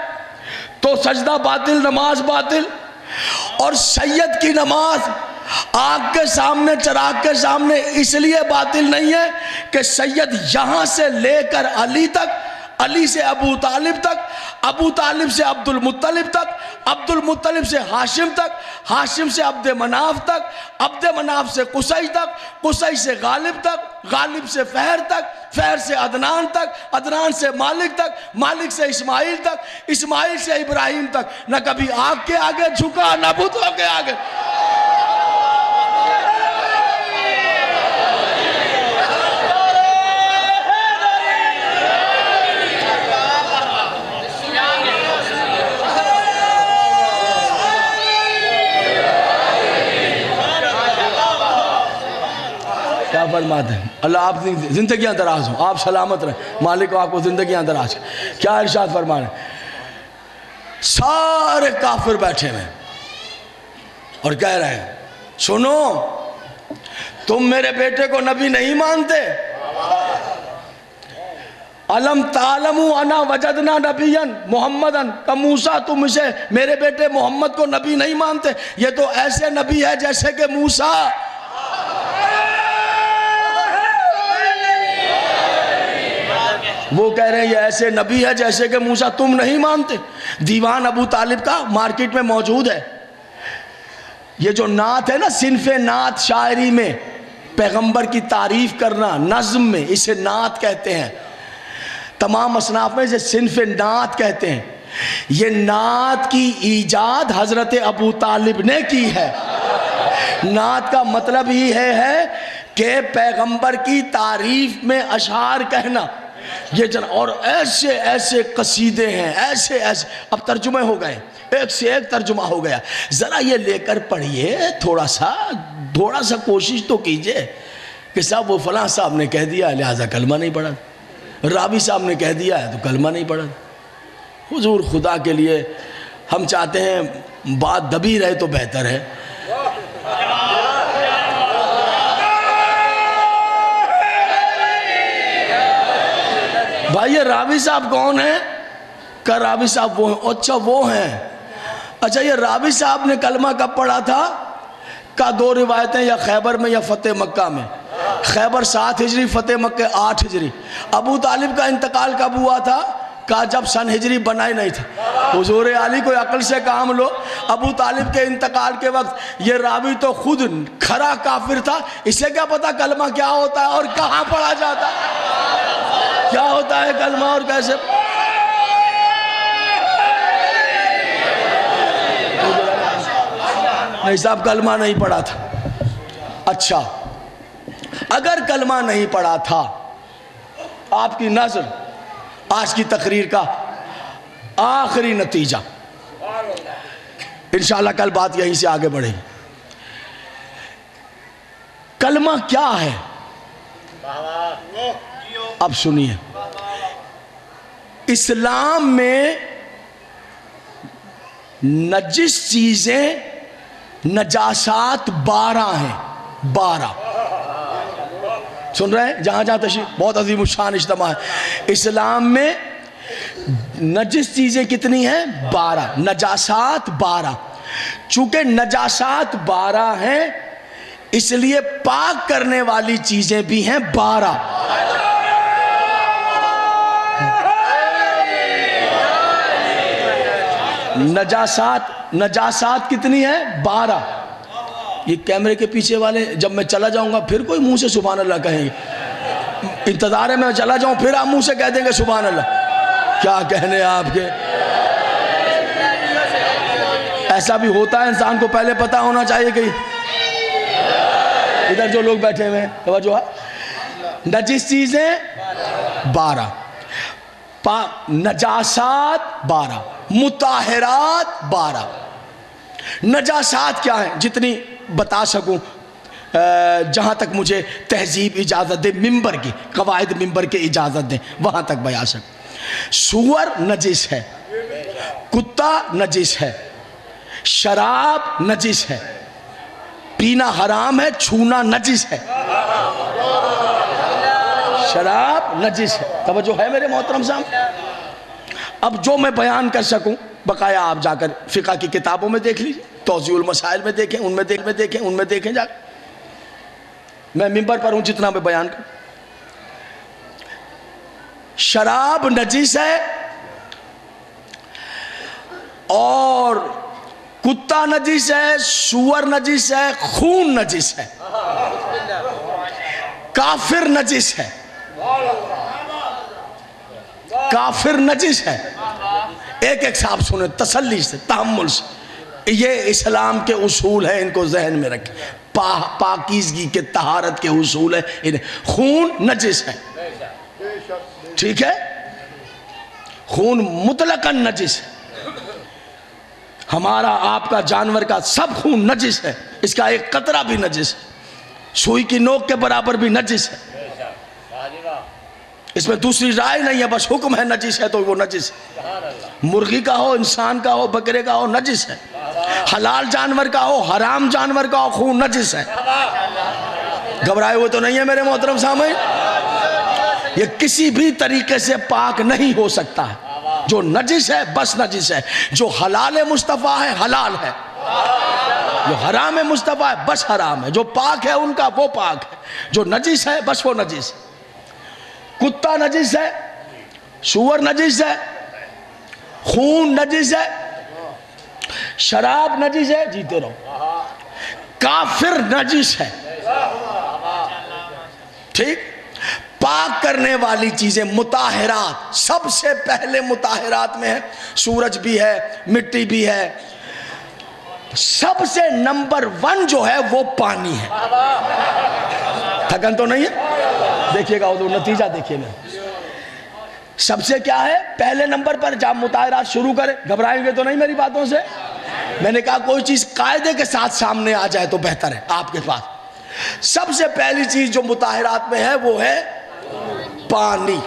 تو سجدہ باطل، نماز باطل۔ اور سید کی نماز آگ کے سامنے، چراغ کے سامنے اس لیے باطل نہیں ہے کہ سید یہاں سے لے کر علی تک، علی سے ابو طالب تک، ابو طالب سے عبد المطلب تک، عبد المطلب سے ہاشم تک، ہاشم سے عبد مناف تک، عبد مناف سے قصی تک، قصی سے غالب تک، غالب سے فہر تک، فہر سے عدنان تک، عدنان سے مالک تک، مالک سے اسماعیل تک، اسماعیل سے ابراہیم تک۔ نہ کبھی آگ کے آگے جھکا، نہ بتوں کے آگے۔ کیا فرماتے ہیں؟ اللہ آپ کی زندگیاں دراز ہوں، آپ سلامت رہیں، مالک آپ کو زندگیاں دراز ہیں۔ کیا ارشاد فرما رہے ہیں؟ سارے کافر بیٹھے ہیں اور کہہ رہے ہیں سنو، تم میرے بیٹے کو نبی نہیں مانتے؟ علم تعلموا انا وجدنا نبیا محمدا کموسیٰ، تم اسے میرے بیٹے محمد کو نبی نہیں مانتے؟ یہ تو ایسے نبی ہے جیسے کہ موسیٰ۔ وہ کہہ رہے ہیں یہ ایسے نبی ہے جیسے کہ موسیٰ، تم نہیں مانتے؟ دیوان ابو طالب کا مارکیٹ میں موجود ہے۔ یہ جو نعت ہے نا، صنف نعت شاعری میں پیغمبر کی تعریف کرنا، نظم میں، اسے نعت کہتے ہیں۔ تمام اصناف میں اسے صنف نعت کہتے ہیں۔ یہ نعت کی ایجاد حضرت ابو طالب نے کی ہے۔ نعت کا مطلب ہی ہے کہ پیغمبر کی تعریف میں اشعار کہنا۔ یہ اور ایسے ایسے قصیدے ہیں، ایسے ایسے، اب ترجمے ہو گئے، ایک سے ایک ترجمہ ہو گیا۔ ذرا یہ لے کر پڑھیے، تھوڑا سا کوشش تو کیجئے کہ صاحب وہ فلاں صاحب نے کہہ دیا لہذا کلمہ نہیں پڑھا، راوی صاحب نے کہہ دیا ہے تو کلمہ نہیں پڑھا۔ حضور خدا کے لیے ہم چاہتے ہیں بات دبی رہے تو بہتر ہے۔ بھائی یہ راوی صاحب کون ہیں؟ کہ راوی صاحب وہ ہیں۔ اچھا وہ ہیں، اچھا یہ راوی صاحب نے کلمہ کب پڑھا تھا؟ کہ 2 روایتیں، یا خیبر میں یا فتح مکہ میں۔ خیبر 7 ہجری، فتح مکہ 8 ہجری۔ ابو طالب کا انتقال کب ہوا تھا؟ کہ جب سن ہجری بنا ہی نہیں تھا۔ حضور علی کوئی عقل سے کام لو، ابو طالب کے انتقال کے وقت یہ راوی تو خود کھرا کافر تھا، اسے کیا پتا کلمہ کیا ہوتا ہے اور کہاں پڑھا جاتا ہے، کیا ہوتا ہے کلمہ اور کیسے۔ نہیں صاحب کلمہ نہیں پڑھا تھا۔ اچھا اگر کلمہ نہیں پڑھا تھا، آپ کی نظر آج کی تقریر کا آخری نتیجہ، انشاءاللہ کل بات یہیں سے آگے بڑھے گی۔ کلمہ کیا ہے؟ اب سنیے، اسلام میں نجس چیزیں، نجاسات 12 ہیں، 12 سن رہے ہیں؟ جہاں جہاں تشریف، بہت عظیم الشان اجتماع ہے۔ اسلام میں نجس چیزیں کتنی ہیں؟ 12، نجاسات 12۔ چونکہ نجاسات 12 ہیں اس لیے پاک کرنے والی چیزیں بھی ہیں 12۔ نجاسات کتنی ہیں؟ 12. یہ کیمرے کے پیچھے والے جب میں چلا جاؤں گا پھر کوئی منہ سے سبحان اللہ کہیں گے؟ انتظار ہے میں چلا جاؤں پھر آپ منہ سے کہہ دیں گے سبحان اللہ؟ کیا کہنے آپ کے. ایسا بھی ہوتا ہے انسان کو پہلے پتا ہونا چاہیے کہ ادھر جو لوگ بیٹھے ہوئے ہیں توجہ. نجس چیزیں 12، نجاسات 12، مطہرات 12. نجاسات کیا ہیں؟ جتنی بتا سکوں جہاں تک مجھے تہذیب اجازت دے، ممبر کی قواعد ممبر کے اجازت دیں وہاں تک بیان سکوں. سور نجس ہے، کتا نجس ہے، شراب نجس ہے، پینا حرام ہے، چھونا نجس ہے. شراب نجس ہے. توجہ ہے میرے محترم صاحب؟ اب جو میں بیان کر سکوں بقایا آپ جا کر فقہ کی کتابوں میں دیکھ لیجئے، توضیح المسائل میں دیکھیں، ان میں دیکھیں جا کر. میں ممبر پر ہوں جتنا میں بیان کروں. شراب نجس ہے اور کتا نجس ہے، سور نجس ہے، خون نجس ہے، کافر نجس ہے، کافر نجس ہے. ایک ایک صاحب سنیں تسلی سے، تحمل سے. یہ اسلام کے اصول ہیں، ان کو ذہن میں رکھیں. پاکیزگی کے طہارت کے اصول ہیں. خون نجس ہے، ٹھیک ہے؟ خون مطلقاً نجس ہے. ہمارا آپ کا جانور کا سب خون نجس ہے، اس کا ایک قطرہ بھی نجس ہے، سوئی کی نوک کے برابر بھی نجس ہے. اس میں دوسری رائے نہیں ہے، بس حکم ہے نجس ہے تو وہ نجس ہے. مرغی کا ہو، انسان کا ہو، بکرے کا ہو، نجس ہے. حلال جانور کا ہو، حرام جانور کا ہو، خون نجس ہے. گھبرائے ہوئے تو نہیں ہے میرے محترم سامعین؟ یہ کسی بھی طریقے سے پاک نہیں ہو سکتا ہے. جو نجس ہے بس نجس ہے. جو حلال مصطفیٰ ہے حلال ہے، جو حرام مصطفیٰ ہے بس حرام ہے. جو پاک ہے ان کا وہ پاک ہے، جو نجس ہے بس وہ نجس ہے. کتا نجس ہے، سور نجس ہے، خون نجس ہے، شراب نجس ہے، جیتے رہو. کافر نجس ہے، ٹھیک؟ پاک کرنے والی چیزیں مطہرات، سب سے پہلے مطہرات میں ہے سورج بھی ہے، مٹی بھی ہے. سب سے نمبر 1 جو ہے وہ پانی ہے. تھکن تو نہیں ہے؟ دیکھیے گا وہ نتیجہ دیکھیے میں. سب سے کیا ہے پہلے نمبر پر؟ جب مطہرات شروع کریں. گھبرائیں گے تو نہیں میری باتوں سے؟ میں نے کہا کوئی چیز قاعدے کے ساتھ سامنے آ جائے تو بہتر ہے آپ کے پاس. سب سے پہلی چیز جو مطہرات میں ہے وہ ہے پانی.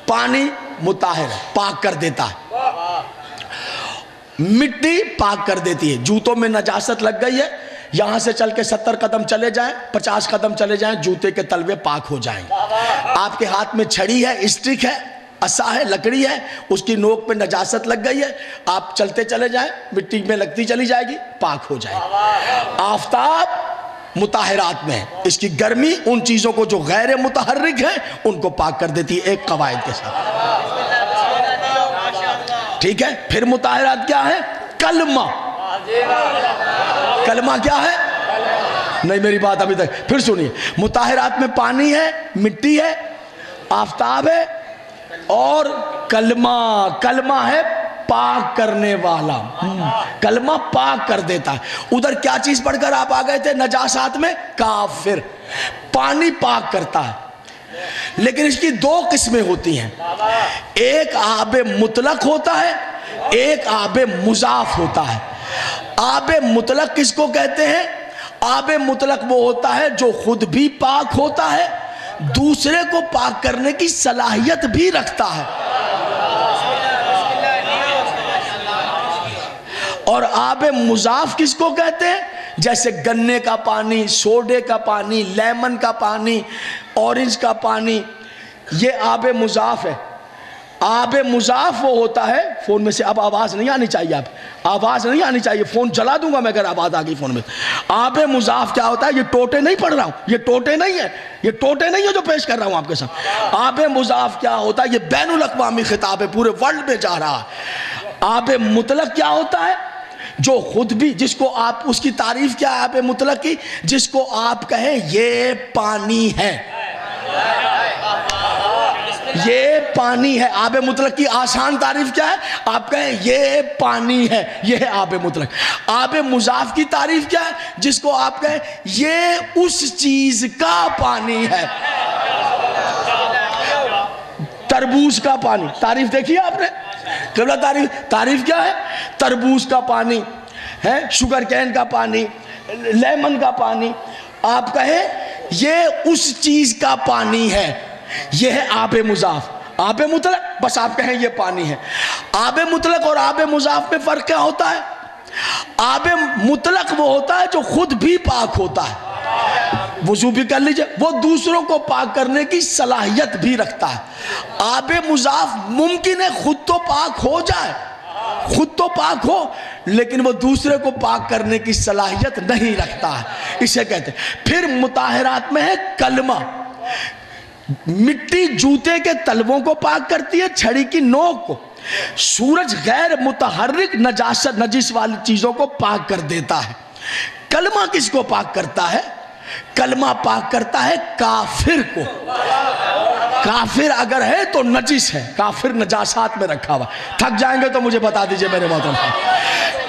پانی مطہر ہے، پاک کر دیتا ہے. مٹی پاک کر دیتی ہے. جوتوں میں نجاست لگ گئی ہے، یہاں سے چل کے 70 قدم چلے جائیں، 50 قدم چلے جائیں، جوتے کے تلوے پاک ہو جائیں گے. آپ کے ہاتھ میں چھڑی ہے، اسٹک ہے، عصا ہے، لکڑی ہے، اس کی نوک پہ نجاست لگ گئی ہے، آپ چلتے چلے جائیں، مٹی میں لگتی چلی جائے گی، پاک ہو جائے گی. آفتاب مطہرات میں ہے. اس کی گرمی ان چیزوں کو جو غیر متحرک ہیں ان کو پاک کر دیتی ہے ایک قواعد کے ساتھ. ٹھیک ہے؟ پھر مطہرات کیا ہے؟ کلمہ. کلمہ کیا ہے؟ نہیں میری بات ابھی تک پھر سنیے. مطہرات میں پانی ہے، مٹی ہے، آفتاب ہے اور کلمہ. کلمہ ہے پاک کرنے والا. کلمہ پاک کر دیتا ہے. ادھر کیا چیز پڑھ کر آپ آ گئے تھے نجاسات میں؟ کافر. پانی پاک کرتا ہے لیکن اس کی 2 قسمیں ہوتی ہیں. ایک آب مطلق ہوتا ہے، ایک آب مضاف ہوتا ہے. آب مطلق کس کو کہتے ہیں؟ آب مطلق وہ ہوتا ہے جو خود بھی پاک ہوتا ہے، دوسرے کو پاک کرنے کی صلاحیت بھی رکھتا ہے. اور آب مضاف کس کو کہتے ہیں؟ جیسے گنے کا پانی، سوڈے کا پانی، لیمن کا پانی، اورنج کا پانی، یہ آب مضاف ہے. آب مضاف وہ ہوتا ہے. فون میں سے اب آواز نہیں آنی چاہیے، آپ آواز نہیں آنی چاہیے، فون جلا دوں گا میں اگر آواز آ گئی فون میں. آب مضاف کیا ہوتا ہے؟ یہ ٹوٹے نہیں پڑھ رہا ہوں، یہ ٹوٹے نہیں ہے، یہ ٹوٹے نہیں ہے جو پیش کر رہا ہوں آپ کے ساتھ. آب مضاف کیا ہوتا ہے؟ یہ بین الاقوامی خطاب ہے، پورے ورلڈ میں جا رہا ہے. آب مطلق کیا ہوتا ہے؟ جو خود بھی، جس کو آپ، اس کی تعریف کیا ہے آب مطلق کی؟ جس کو آپ کہیں یہ پانی ہے، یہ پانی ہے۔ آب مطلق کی آسان تعریف کیا ہے؟ آپ کہیں یہ پانی ہے، یہ ہے آب مطلق۔ آب مضاف کی تعریف کیا ہے؟ جس کو آپ کہیں یہ اس چیز کا پانی ہے۔ تربوز کا پانی، تعریف دیکھیے آپ نے؟ قبلہ تعریف کیا ہے؟ تربوز کا پانی ہے، شوگر کین کا پانی، لیمن کا پانی۔ آپ کہیں یہ اس چیز کا پانی ہے، یہ ہے آب مضاف۔ آب مطلق بس آپ کہیں یہ پانی ہے۔ آب مطلق اور آب مضاف میں فرق کیا ہوتا ہے؟ آب مطلق وہ ہوتا ہے جو خود بھی پاک ہوتا ہے، وضو بھی کر لیجئے، وہ دوسروں کو پاک کرنے کی صلاحیت بھی رکھتا ہے۔ آب مضاف ممکن ہے خود تو پاک ہو جائے، خود تو پاک ہو، لیکن وہ دوسرے کو پاک کرنے کی صلاحیت نہیں رکھتا ہے، اسے کہتے ہیں۔ پھر مطہرات میں ہے کلمہ۔ مٹی جوتے کے تلووں کو پاک کرتی ہے، چھڑی کی نوک کو۔ سورج غیر متحرک نجس والی چیزوں کو پاک کر دیتا ہے۔ کلمہ کس کو پاک کرتا ہے؟ کلمہ پاک کرتا ہے کافر کو۔ کافر اگر ہے تو نجس ہے، کافر نجاسات میں رکھا ہوا۔ تھک جائیں گے تو مجھے بتا دیجئے میرے محترم۔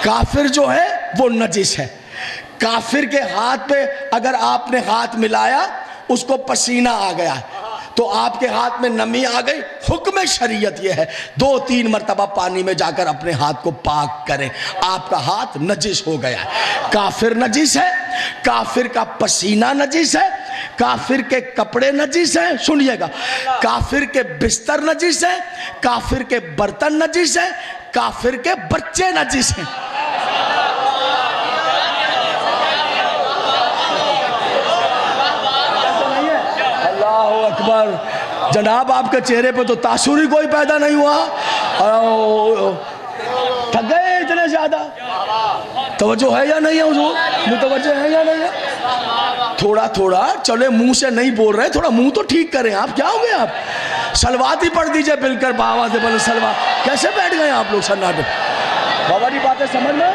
کافر جو ہے وہ نجس ہے۔ کافر کے ہاتھ پہ اگر آپ نے ہاتھ ملایا، اس کو پسینہ آ گیا تو آپ کے ہاتھ میں نمی آ گئی، حکم شریعت یہ ہے 2-3 مرتبہ پانی میں جا کر اپنے ہاتھ کو پاک کریں، آپ کا ہاتھ نجس ہو گیا ہے۔ کافر نجس ہے، کافر کا پسینہ نجس ہے، کافر کے کپڑے نجس ہیں، سنیے گا، کافر کے بستر نجس ہیں، کافر کے برتن نجس ہیں، کافر کے بچے نجس ہیں۔ اکبر جناب، آپ کے چہرے پہ تو تاثر ہی کوئی پیدا نہیں ہوا، تھک گئے اتنے زیادہ؟ توجہ ہے یا نہیں ہے حضور؟ متوجہ ہے یا نہیں ہے؟ تھوڑا تھوڑا چلے، منہ سے نہیں بول رہے، تھوڑا منہ تو ٹھیک کریں۔ آپ کیا ہو گئے؟ آپ سلوات ہی پڑھ دیجئے مل کر، باواز بل سلوات۔ کیسے بیٹھ گئے آپ لوگ سناٹے؟ بابا جی باتیں سمجھ میں؟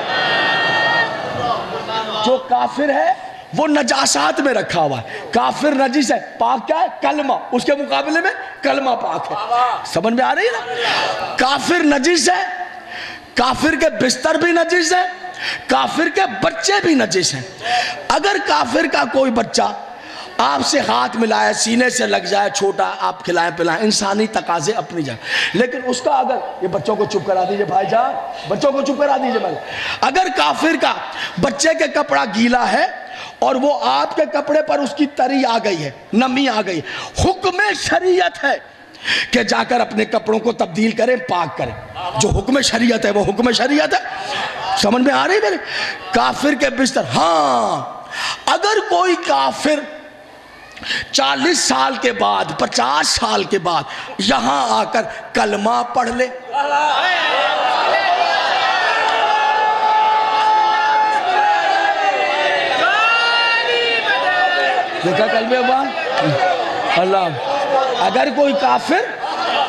جو کافر ہے وہ نجاسات میں رکھا ہوا ہے، کافر نجس ہے، پاک کیا ہے؟ کلمہ، اس کے مقابلے میں کلمہ پاک ہے۔ سمجھ میں آ رہی ہے نا؟ کافر نجس ہے، کافر کے بستر بھی نجس ہے، کافر کے بچے بھی نجس ہیں۔ اگر کافر کا کوئی بچہ آپ سے ہاتھ ملائے، سینے سے لگ جائے، چھوٹا، آپ کھلائیں پلائیں، انسانی تقاضے اپنی جگہ، لیکن اس کا اگر، یہ بچوں کو چپ کرا دیجئے بھائی جان، بچوں کو چپ کرا دیجئے بھائی، اگر کافر کا بچے کے کپڑا گیلا ہے اور وہ آپ کے کپڑے پر اس کی تری آ گئی ہے، نمی آ گئی ہے، حکم شریعت ہے کہ جا کر اپنے کپڑوں کو تبدیل کریں، پاک کریں۔ جو حکم شریعت ہے وہ حکم شریعت ہے۔ سمجھ میں آ رہی میرے؟ کافر کے بستر، ہاں اگر کوئی کافر 40 سال کے بعد، 50 سال کے بعد یہاں آ کر کلمہ پڑھ لے، دیکھا کلمہ بات اللہ، اگر کوئی کافر،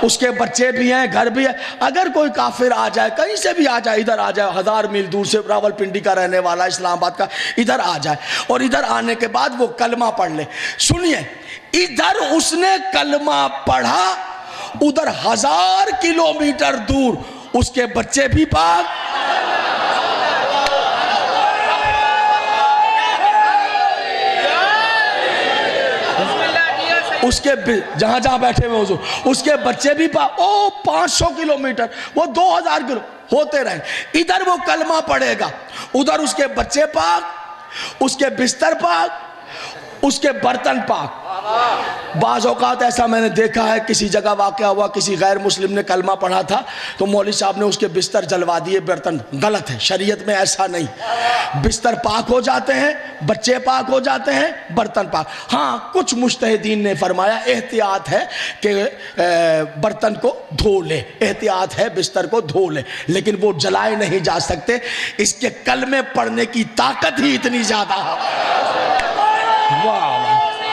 اس کے بچے بھی ہیں، گھر بھی ہے، اگر کوئی کافر آ جائے، کہیں سے بھی آ جائے، ادھر آ جائے، 1000 میل دور سے، راول پنڈی کا رہنے والا، اسلام آباد کا، ادھر آ جائے اور ادھر آنے کے بعد وہ کلمہ پڑھ لے، سنیے، ادھر اس نے کلمہ پڑھا، ادھر 1000 کلومیٹر دور اس کے بچے بھی پاک، اس کے جہاں جہاں بیٹھے ہوئے حضور، اس کے بچے بھی پاک، 500 کلومیٹر، وہ 2000 کلو ہوتے رہیں، ادھر وہ کلمہ پڑھے گا، ادھر اس کے بچے پاک، اس کے بستر پاک، اس کے برتن پاک۔ بعض اوقات ایسا میں نے دیکھا ہے، کسی جگہ واقعہ ہوا، کسی غیر مسلم نے کلمہ پڑھا تھا تو مولوی صاحب نے اس کے بستر جلوا دیے، برتن، غلط ہے، شریعت میں ایسا نہیں، بستر پاک ہو جاتے ہیں، بچے پاک ہو جاتے ہیں، برتن پاک۔ ہاں کچھ مجتہدین نے فرمایا احتیاط ہے کہ برتن کو دھو لے، احتیاط ہے بستر کو دھو لے، لیکن وہ جلائے نہیں جا سکتے، اس کے کلمے پڑھنے کی طاقت ہی اتنی زیادہ ہے، واہ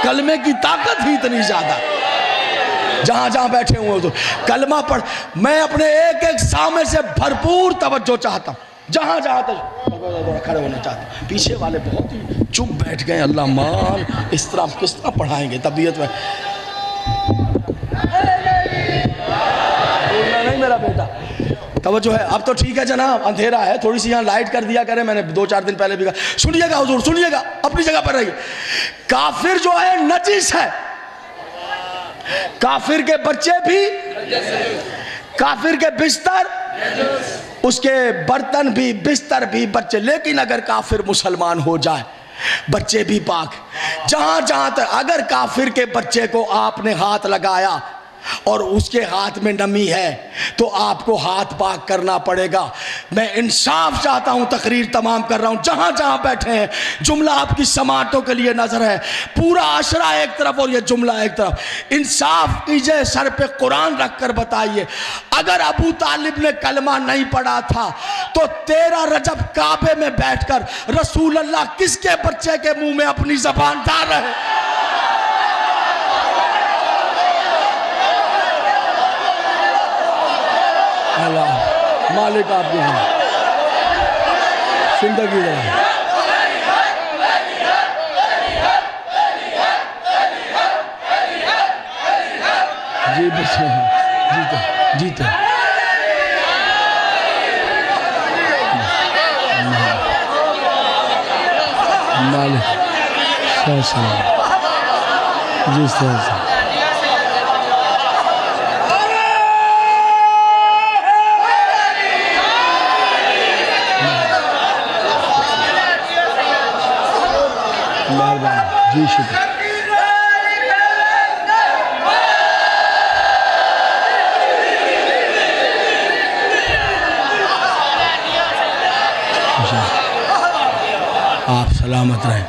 کلمے کی طاقت ہی اتنی زیادہ، جہاں جہاں بیٹھے ہوئے تو کلمہ پڑھ. میں اپنے ایک ایک سامنے سے بھرپور توجہ چاہتا ہوں. جہاں جہاں تک کھڑے ہونا چاہتا ہوں. پیچھے والے بہت ہی چپ بیٹھ گئے. اللہ مان اس طرح کس طرح پڑھائیں گے طبیعت میں. نہیں میرا بیٹا توجہ ہے. اب تو ٹھیک ہے جناب, اندھیرا ہے, تھوڑی سی یہاں لائٹ کر دیا کریں. میں نے 2-4 دن پہلے بھی کہا. سنیے گا حضور, سنیے گا, اپنی جگہ پر رہیے. کافر جو ہے نجس ہے. کافر کے بچے بھی, کافر کے بستر, اس کے برتن بھی, بستر بھی, بچے. لیکن اگر کافر مسلمان ہو جائے, بچے بھی پاک. جہاں جہاں تک اگر کافر کے بچے کو آپ نے ہاتھ لگایا اور اس کے ہاتھ میں نمی ہے تو آپ کو ہاتھ پاک کرنا پڑے گا. میں انصاف چاہتا ہوں, تقریر تمام کر رہا ہوں. جہاں جہاں بیٹھے ہیں جملہ آپ کی سماعتوں کے لیے نظر ہے. پورا عشرہ ایک طرف اور یہ جملہ ایک طرف. انصاف کیجئے, سر پہ قرآن رکھ کر بتائیے. اگر ابو طالب نے کلمہ نہیں پڑھا تھا تو 13 رجب کعبے میں بیٹھ کر رسول اللہ کس کے بچے کے منہ میں اپنی زبان ڈال رہے؟ اللہ مالک آپ کے ہیں, زندگی دے. جی بچے ہیں, جیتے جیتے. مالک جی سر. جی شکر. آپ سلامت رہیں.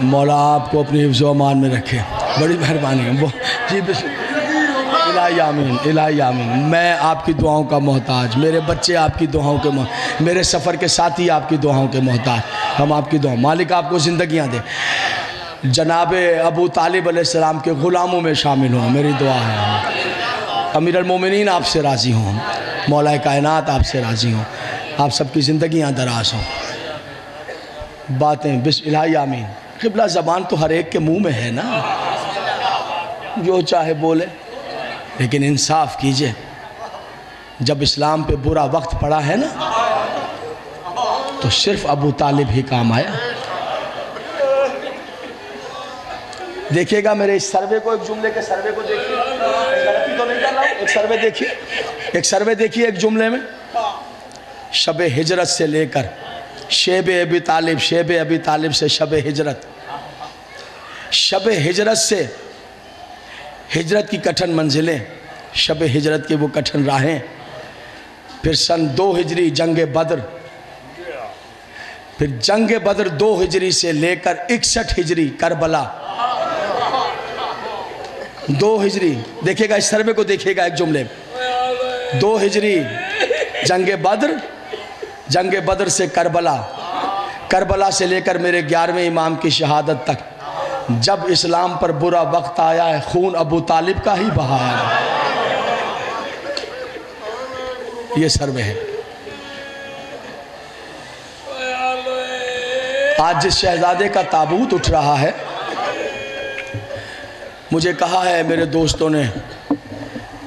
مولا آپ کو اپنی حفظ و امان میں رکھے. بڑی مہربانی ہے. جی الہی آمین, الہی آمین. میں آپ کی دعاؤں کا محتاج, میرے بچے آپ کی دعاؤں کے محتاج, میرے سفر کے ساتھی آپ کی دعاؤں کے محتاج. ہم آپ کی دعا. مالک آپ کو زندگیاں دے. جناب ابو طالب علیہ السلام کے غلاموں میں شامل ہوں, میری دعا ہے. امیر المومنین آپ سے راضی ہوں, مولا کائنات آپ سے راضی ہوں, آپ سب کی زندگیاں دراز ہوں. باتیں بسم الہی آمین. قبلہ زبان تو ہر ایک کے منہ میں ہے نا, جو چاہے بولے, لیکن انصاف کیجئے. جب اسلام پہ برا وقت پڑا ہے نا تو صرف ابو طالب ہی کام آیا. دیکھیے گا میرے اس سروے کو, ایک جملے کے سروے کو دیکھیے, غلطی تو نہیں کر رہا ہوں. ایک سروے دیکھیے, ایک سروے دیکھیے ایک جملے میں. شب ہجرت سے لے کر شیب ابی طالب, شیب ابی طالب سے شب ہجرت, شب ہجرت سے ہجرت کی کٹھن منزلیں, شب ہجرت کی وہ کٹھن راہیں, پھر سن 2 ہجری جنگ بدر, پھر جنگ بدر 2 ہجری سے لے کر 61 ہجری کربلا, 2 ہجری. دیکھیے گا اس سروے کو, دیکھیے گا ایک جملے. 2 ہجری جنگ بدر, جنگ بدر سے کربلا, کربلا سے لے کر میرے 11ویں امام کی شہادت تک. جب اسلام پر برا وقت آیا ہے خون ابو طالب کا ہی بہایا ہے. یہ سروے ہے. آج جس شہزادے کا تابوت اٹھ رہا ہے, مجھے کہا ہے میرے دوستوں نے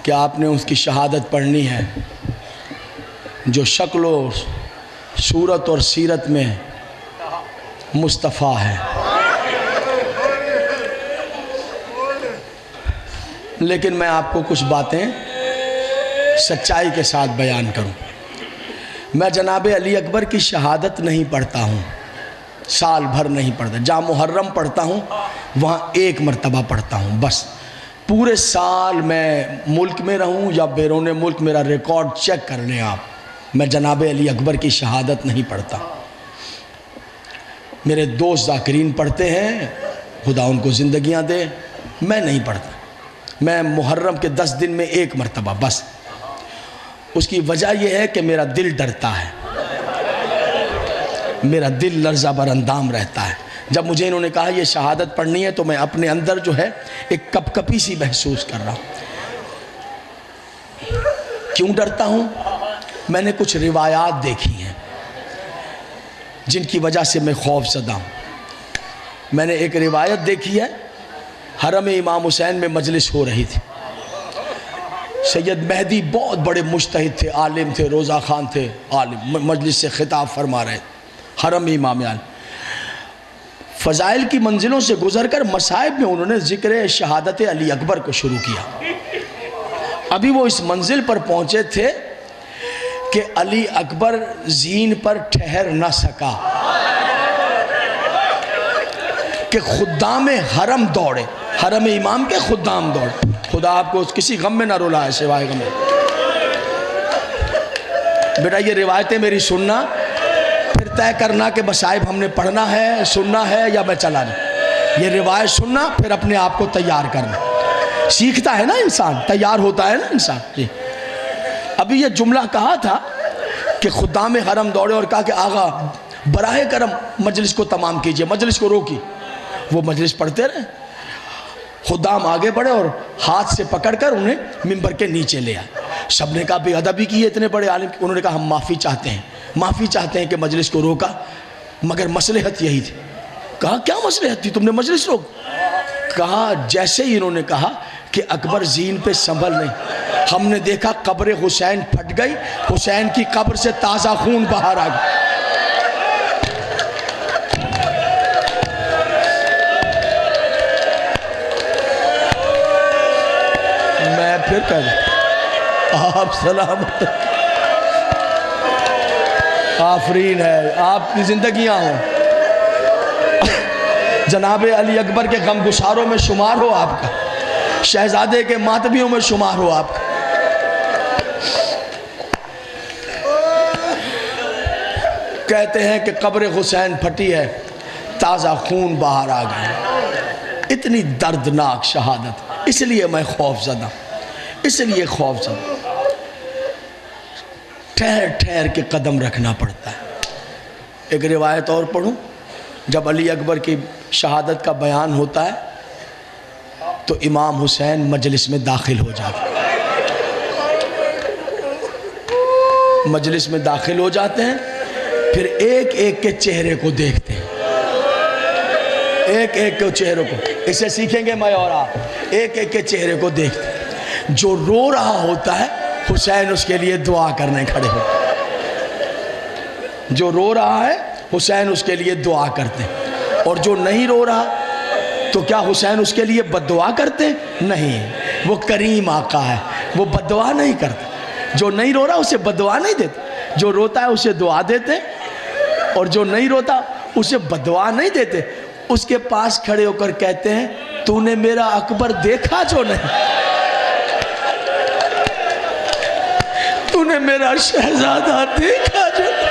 کہ آپ نے اس کی شہادت پڑھنی ہے, جو شکل و صورت اور سیرت میں مصطفیٰ ہے. لیکن میں آپ کو کچھ باتیں سچائی کے ساتھ بیان کروں. میں جناب علی اکبر کی شہادت نہیں پڑھتا ہوں, سال بھر نہیں پڑھتا. جہاں محرم پڑھتا ہوں وہاں 1 مرتبہ پڑھتا ہوں بس. پورے سال میں ملک میں رہوں یا بیرون ملک, میرا ریکارڈ چیک کر لیں آپ, میں جناب علی اکبر کی شہادت نہیں پڑھتا. میرے دوست ذاکرین پڑھتے ہیں, خدا ان کو زندگیاں دے, میں نہیں پڑھتا. میں محرم کے 10 دن میں 1 مرتبہ بس. اس کی وجہ یہ ہے کہ میرا دل ڈرتا ہے, میرا دل لرزہ بر اندام رہتا ہے. جب مجھے انہوں نے کہا یہ شہادت پڑھنی ہے تو میں اپنے اندر جو ہے ایک کپ کپی سی محسوس کر رہا ہوں۔ کیوں ڈرتا ہوں؟ میں نے کچھ روایات دیکھی ہیں جن کی وجہ سے میں خوف زدہ ہوں۔ میں نے ایک روایت دیکھی ہے، حرم امام حسین میں مجلس ہو رہی تھی، سید مہدی بہت بڑے مجتہد تھے، عالم تھے، روزہ خان تھے، عالم، مجلس سے خطاب فرما رہے تھے، حرم امام عالم۔ فضائل کی منزلوں سے گزر کر مصائب میں انہوں نے ذکر شہادت علی اکبر کو شروع کیا۔ ابھی وہ اس منزل پر پہنچے تھے کہ علی اکبر زین پر ٹھہر نہ سکا کہ خدام حرم دوڑے، حرم امام کے خدام دوڑے۔ خدا آپ کو کسی غم میں نہ رلائے سوائے غم میں۔ بیٹا یہ روایتیں میری سننا، پھر طے کرنا کہ مصائب ہم نے پڑھنا ہے، سننا ہے یا میں چلا نہیں۔ یہ روایت سننا، پھر اپنے آپ کو تیار کرنا۔ سیکھتا ہے نا انسان، تیار ہوتا ہے نا انسان۔ جی ابھی یہ جملہ کہا تھا کہ خدام حرم دوڑے اور کہا کہ آغا براہ کرم مجلس کو تمام کیجئے، مجلس کو روکی۔ وہ مجلس پڑھتے رہے، خدام آگے بڑھے اور ہاتھ سے پکڑ کر انہیں منبر کے نیچے لے آئے۔ سب نے کہا بے ادبی کی ہے اتنے بڑے عالم کی۔ انہوں نے کہا ہم معافی چاہتے ہیں کہ مجلس کو روکا، مگر مصلحت یہی تھی۔ کہا کیا مصلحت تھی، تم نے مجلس روک؟ کہا جیسے ہی انہوں نے کہا کہ اکبر زین پہ سنبھل نہیں، ہم نے دیکھا قبر حسین پھٹ گئی، حسین کی قبر سے تازہ خون باہر آ گیا۔ میں پھر کہہ دوں آپ سلامت، آفرین ہے، آپ کی زندگیاں ہوں، جناب علی اکبر کے غم گساروں میں شمار ہو آپ کا، شہزادے کے ماتمیوں میں شمار ہو آپ کا۔ کہتے ہیں کہ قبر حسین پھٹی ہے، تازہ خون باہر آ گیا۔ اتنی دردناک شہادت، اس لیے میں خوف زدہ، اس لیے خوف زدہ۔ ٹھہر ٹھہر کے قدم رکھنا پڑتا ہے۔ ایک روایت اور پڑھوں، جب علی اکبر کی شہادت کا بیان ہوتا ہے تو امام حسین مجلس میں داخل ہو جاتے ہیں، مجلس میں داخل ہو جاتے ہیں، پھر ایک ایک کے چہرے کو دیکھتے ہیں، ایک ایک کے چہرے کو، اسے سیکھیں گے میں اور آپ، ایک ایک کے چہرے کو دیکھتے ہیں۔ جو رو رہا ہوتا ہے حسین اس کے لیے دعا کرنے کھڑے ہوتے ہیں، جو رو رہا ہے حسین اس کے لیے دعا کرتے ہیں، اور جو نہیں رو رہا تو کیا حسین اس کے لیے بد دعا کرتے؟ نہیں، وہ کریم آقا ہے، وہ بد دعا نہیں کرتے۔ جو نہیں رو رہا اسے بد دعا نہیں دیتے، جو روتا ہے اسے دعا دیتے، اور جو نہیں روتا اسے بد دعا نہیں دیتے۔ اس کے پاس کھڑے ہو کر کہتے ہیں تو نے میرا اکبر دیکھا جو نہیں، تو نے میرا شہزادہ دیکھا جو نہیں۔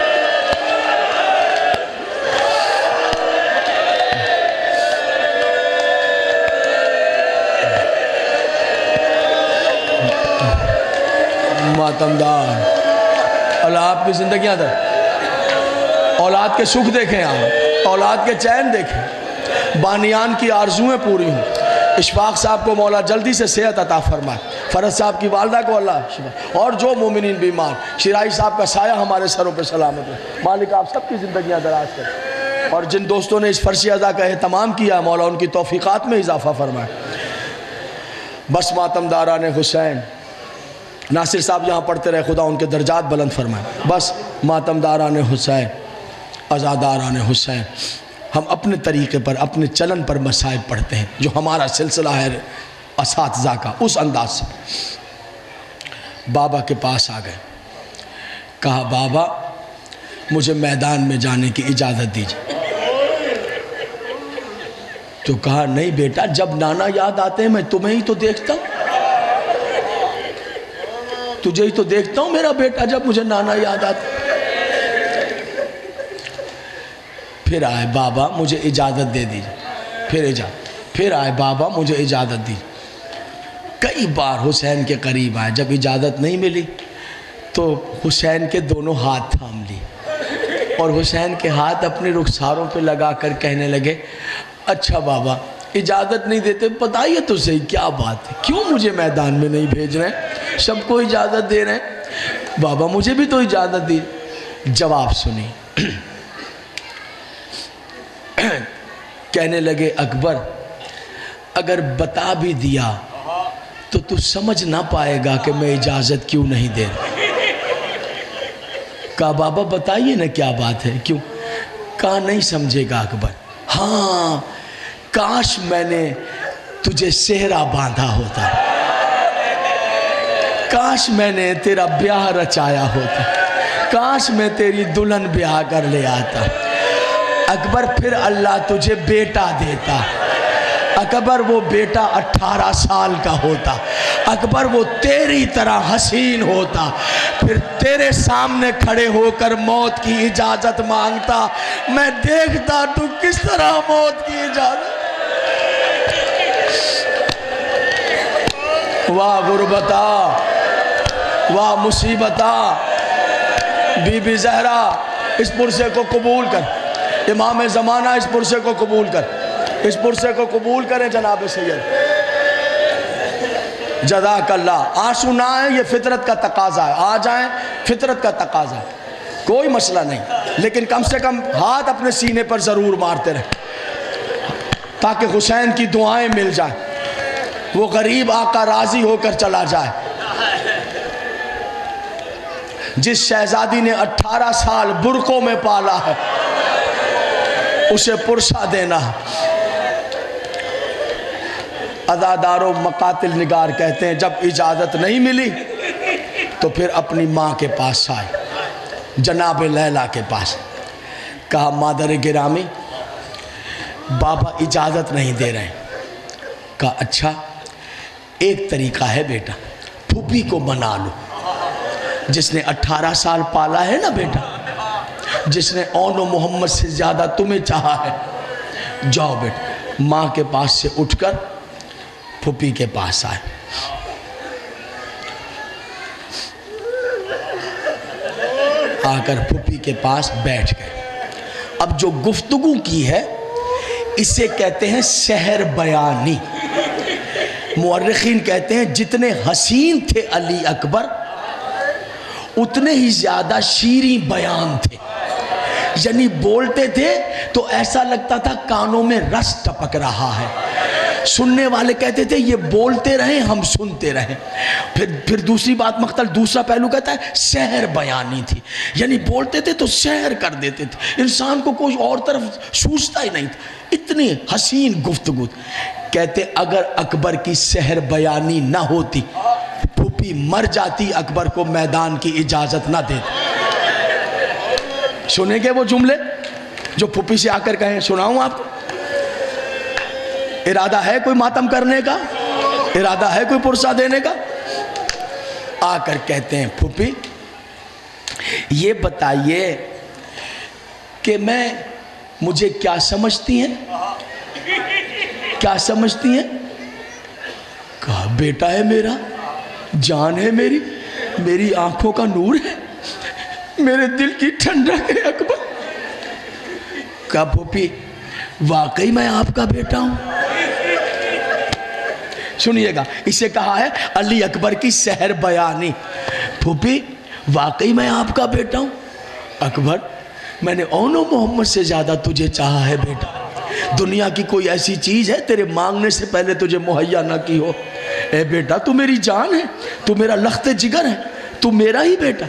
ماتمدار، اللہ آپ کی زندگیاں در، اولاد کے سکھ دیکھیں، آپ اولاد کے چین دیکھیں، بانیان کی آرزویں پوری ہوں۔ اشفاق صاحب کو مولا جلدی سے صحت عطا فرمائے، فرد صاحب کی والدہ کو اللہ شفا، اور جو مومنین بیمار، شرائی صاحب کا سایہ ہمارے سروں پہ سلامت ہے۔ مالک آپ سب کی زندگیاں دراز کریں، اور جن دوستوں نے اس فرض ادا کا اہتمام کیا مولا ان کی توفیقات میں اضافہ فرمائے۔ بس ماتمداران حسین، ناصر صاحب یہاں پڑھتے رہے، خدا ان کے درجات بلند فرمائے۔ بس ماتمداران حسین، عزاداران حسین، ہم اپنے طریقے پر، اپنے چلن پر مصائب پڑھتے ہیں جو ہمارا سلسلہ ہے اساتذہ کا، اس انداز سے۔ بابا کے پاس آ گئے، کہا بابا مجھے میدان میں جانے کی اجازت دیجیے۔ تو کہا نہیں بیٹا، جب نانا یاد آتے ہیں میں تمہیں ہی تو دیکھتا ہوں، تجھے ہی تو دیکھتا ہوں میرا بیٹا، جب مجھے نانا یاد آتا۔ پھر آئے بابا مجھے اجازت دے دیجیے، پھر آئے بابا مجھے اجازت دیجیے۔ کئی بار حسین کے قریب آئے، جب اجازت نہیں ملی تو حسین کے دونوں ہاتھ تھام لی اور حسین کے ہاتھ اپنے رخساروں پہ لگا کر کہنے لگے اچھا بابا اجازت نہیں دیتے، بتائیے تو صحیح کیا بات ہے، کیوں مجھے میدان میں نہیں بھیج رہے ہیں، سب کو اجازت دے رہے ہیں، بابا مجھے بھی تو اجازت دی۔ جواب سنی، کہنے لگے اکبر اگر بتا بھی دیا تو تو سمجھ نہ پائے گا کہ میں اجازت کیوں نہیں دے رہا۔ کہا بابا بتائیے نا کیا بات ہے، کیوں؟ کہا نہیں سمجھے گا اکبر، ہاں کاش میں نے تجھے صحرا باندھا ہوتا، کاش میں نے تیرا بیاہ رچایا ہوتا، کاش میں تیری دلہن بیاہ کر لے آتا، اکبر پھر اللہ تجھے بیٹا دیتا، اکبر وہ بیٹا 18 سال کا ہوتا، اکبر وہ تیری طرح حسین ہوتا، پھر تیرے سامنے کھڑے ہو کر موت کی اجازت مانگتا، میں دیکھتا تو کس طرح موت کی اجازت۔ واہ غربتا، واہ مصیبتا، بی بی زہرا اس پرسے کو قبول کر، امام زمانہ اس پرسے کو قبول کر، اس پرسے کو قبول کریں جناب سید، جزاک اللہ۔ آنسو نہ آئیں یہ فطرت کا تقاضا ہے، آ جائیں فطرت کا تقاضا ہے، کوئی مسئلہ نہیں، لیکن کم سے کم ہاتھ اپنے سینے پر ضرور مارتے رہیں تاکہ حسین کی دعائیں مل جائیں، وہ غریب آقا راضی ہو کر چلا جائے۔ جس شہزادی نے 18 سال برقعوں میں پالا ہے اسے پرسہ دینا۔ عزادار و مقاتل نگار کہتے ہیں جب اجازت نہیں ملی تو پھر اپنی ماں کے پاس آئے، جناب لیلا کے پاس، کہا مادر گرامی بابا اجازت نہیں دے رہے ہیں۔ کہا اچھا ایک طریقہ ہے بیٹا، پھوپھی کو منا لو، جس نے 18 سال پالا ہے نا بیٹا، جس نے اون و محمد سے زیادہ تمہیں چاہا ہے، جاؤ بیٹا۔ ماں کے پاس سے اٹھ کر پھوپھی کے پاس آئے، آ کر پھوپھی کے پاس بیٹھ گئے۔ اب جو گفتگو کی ہے اسے کہتے ہیں سحر بیانی۔ مورخین کہتے ہیں جتنے حسین تھے علی اکبر اتنے ہی زیادہ شیریں بیان تھے، یعنی بولتے تھے تو ایسا لگتا تھا کانوں میں رس ٹپک رہا ہے، سننے والے کہتے تھے یہ بولتے رہیں ہم سنتے رہیں۔ پھر دوسری بات مختلف دوسرا پہلو کہتا ہے سحر بیانی تھی، یعنی بولتے تھے تو سحر کر دیتے تھے، انسان کو کوئی اور طرف سوچتا ہی نہیں تھا، اتنی حسین گفتگو۔ کہتے اگر اکبر کی سحر بیانی نہ ہوتی پھوپھی مر جاتی، اکبر کو میدان کی اجازت نہ دیتی۔ سنیں گے وہ جملے جو پھوپھی سے آ کر کہیں؟ سناؤں آپ کو؟ ارادہ ہے کوئی ماتم کرنے کا؟ ارادہ ہے کوئی پرسہ دینے کا؟ آ کر کہتے ہیں پھوپھی یہ بتائیے کہ مجھے کیا سمجھتی ہیں؟ کیا سمجھتی ہیں؟ کہا بیٹا ہے میرا، جان ہے میری، میری آنکھوں کا نور ہے، میرے دل کی ٹھنڈک ہے اکبر۔ کہا پھوپھی واقعی میں آپ کا بیٹا ہوں؟ سنیے گا، اسے کہا ہے علی اکبر کی سحر بیانی۔ پھوپھی واقعی میں آپ کا بیٹا ہوں؟ اکبر میں نے اون و محمد سے زیادہ تجھے چاہا ہے بیٹا، دنیا کی کوئی ایسی چیز ہے تیرے مانگنے سے پہلے تجھے مہیا نہ کی ہو؟ اے بیٹا تو میری جان ہے، تو میرا لخت جگر ہے، تو میرا ہی بیٹا۔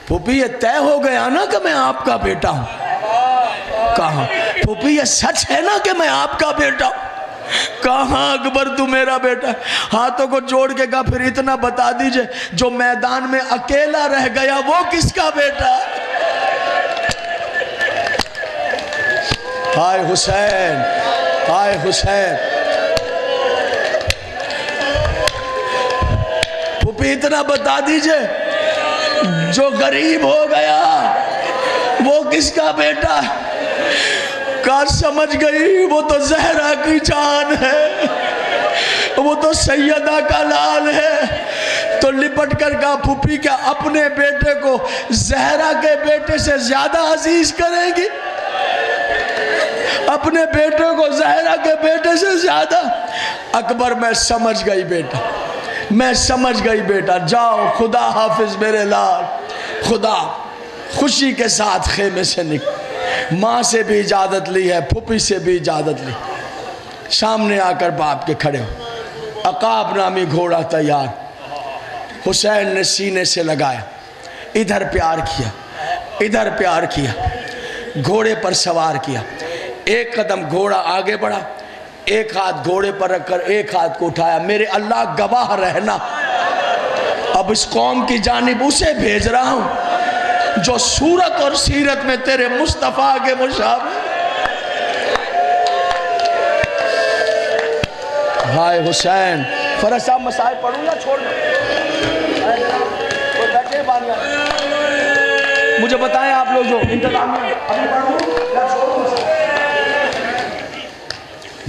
پھوپھی یہ طے ہو گیا نا کہ میں آپ کا بیٹا ہوں؟ کہاں پھوپھی یہ سچ ہے نا کہ میں آپ کا بیٹا ہوں؟ کہاں اکبر تو میرا بیٹا ہے۔ ہاتھوں کو جوڑ کے کہا پھر اتنا بتا دیجئے جو میدان میں اکیلا رہ گیا وہ کس کا بیٹا ہے؟ ہائے حسین، ہائے حسین۔ پھوپھی اتنا بتا دیجئے جو غریب ہو گیا وہ کس کا بیٹا ہے؟ کہا سمجھ گئی، وہ تو زہرا کی جان ہے، وہ تو سیدہ کا لال ہے، تو لپٹ کر کہا پھوپھی کیا اپنے بیٹے کو زہرا کے بیٹے سے زیادہ عزیز کریں گی؟ اپنے بیٹے کو زہرا کے بیٹے سے زیادہ؟ اکبر میں سمجھ گئی بیٹا، میں سمجھ گئی بیٹا، جاؤ خدا حافظ میرے لال، خدا خوشی کے ساتھ خیمے سے نکل۔ ماں سے بھی اجازت لی ہے، پھوپھی سے بھی اجازت لی، سامنے آ کر باپ کے کھڑے ہو۔ عقاب نامی گھوڑا تیار، حسین نے سینے سے لگایا، ادھر پیار کیا، ادھر پیار کیا، گھوڑے پر سوار کیا، ایک قدم گھوڑا آگے بڑھا، ایک ہاتھ گھوڑے پر رکھ کر ایک ہاتھ کو اٹھایا، میرے اللہ گواہ رہنا اب اس قوم کی جانب اسے بھیج رہا ہوں جو صورت اور سیرت میں تیرے مصطفیٰ کے مشابہ۔ ہائے حسین، فرض صاحب مسائل پڑھوں یا چھوڑ دوں؟ مجھے بتائیں آپ لوگ جو انتظام میں ابھی پڑھوں یا چھوڑ دوں؟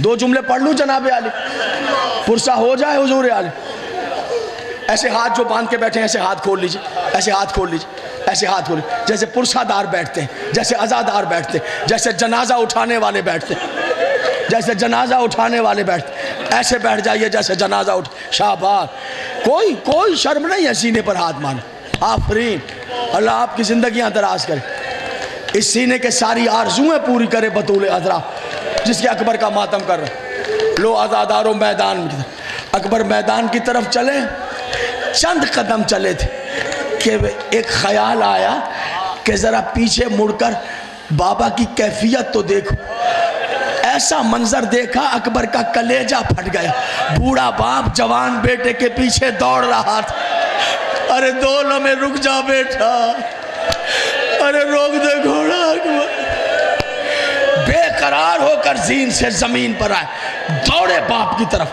دو جملے پڑھ لوں جناب عالی، پرسہ ہو جائے حضور عالی۔ ایسے ہاتھ جو باندھ کے بیٹھے ہیں ایسے ہاتھ کھول لیجئے، ایسے ہاتھ کھول لیجئے، ایسے ہاتھ کھول لیجئے، جیسے پرسہ دار بیٹھتے ہیں، جیسے عزادار بیٹھتے ہیں، جیسے جنازہ اٹھانے والے بیٹھتے ہیں، جیسے جنازہ اٹھانے والے بیٹھتے ہیں، ایسے بیٹھ جائیے جیسے جنازہ شاباش، کوئی شرم نہیں ہے سینے پر ہاتھ مارنا۔ آفرین، اللہ آپ کی زندگیاں دراز کرے، اس سینے کے ساری آرزویں پوری کرے بطول حضرات جس کے اکبر کا ماتم کر رہے۔ لو عزاداروں میدان میں، اکبر میدان کی طرف چلے، چند قدم چلے تھے کہ ایک خیال آیا کہ ذرا پیچھے مڑ کر بابا کی کیفیت تو دیکھو۔ ایسا منظر دیکھا اکبر کا کلیجہ پھٹ گیا، بوڑھا باپ جوان بیٹے کے پیچھے دوڑ رہا تھا۔ ارے دو لمحے رک جا بیٹا، ارے روک دے گھوڑا۔ اکبر بے قرار ہو کر زین سے زمین پر آئے، دوڑے باپ کی طرف،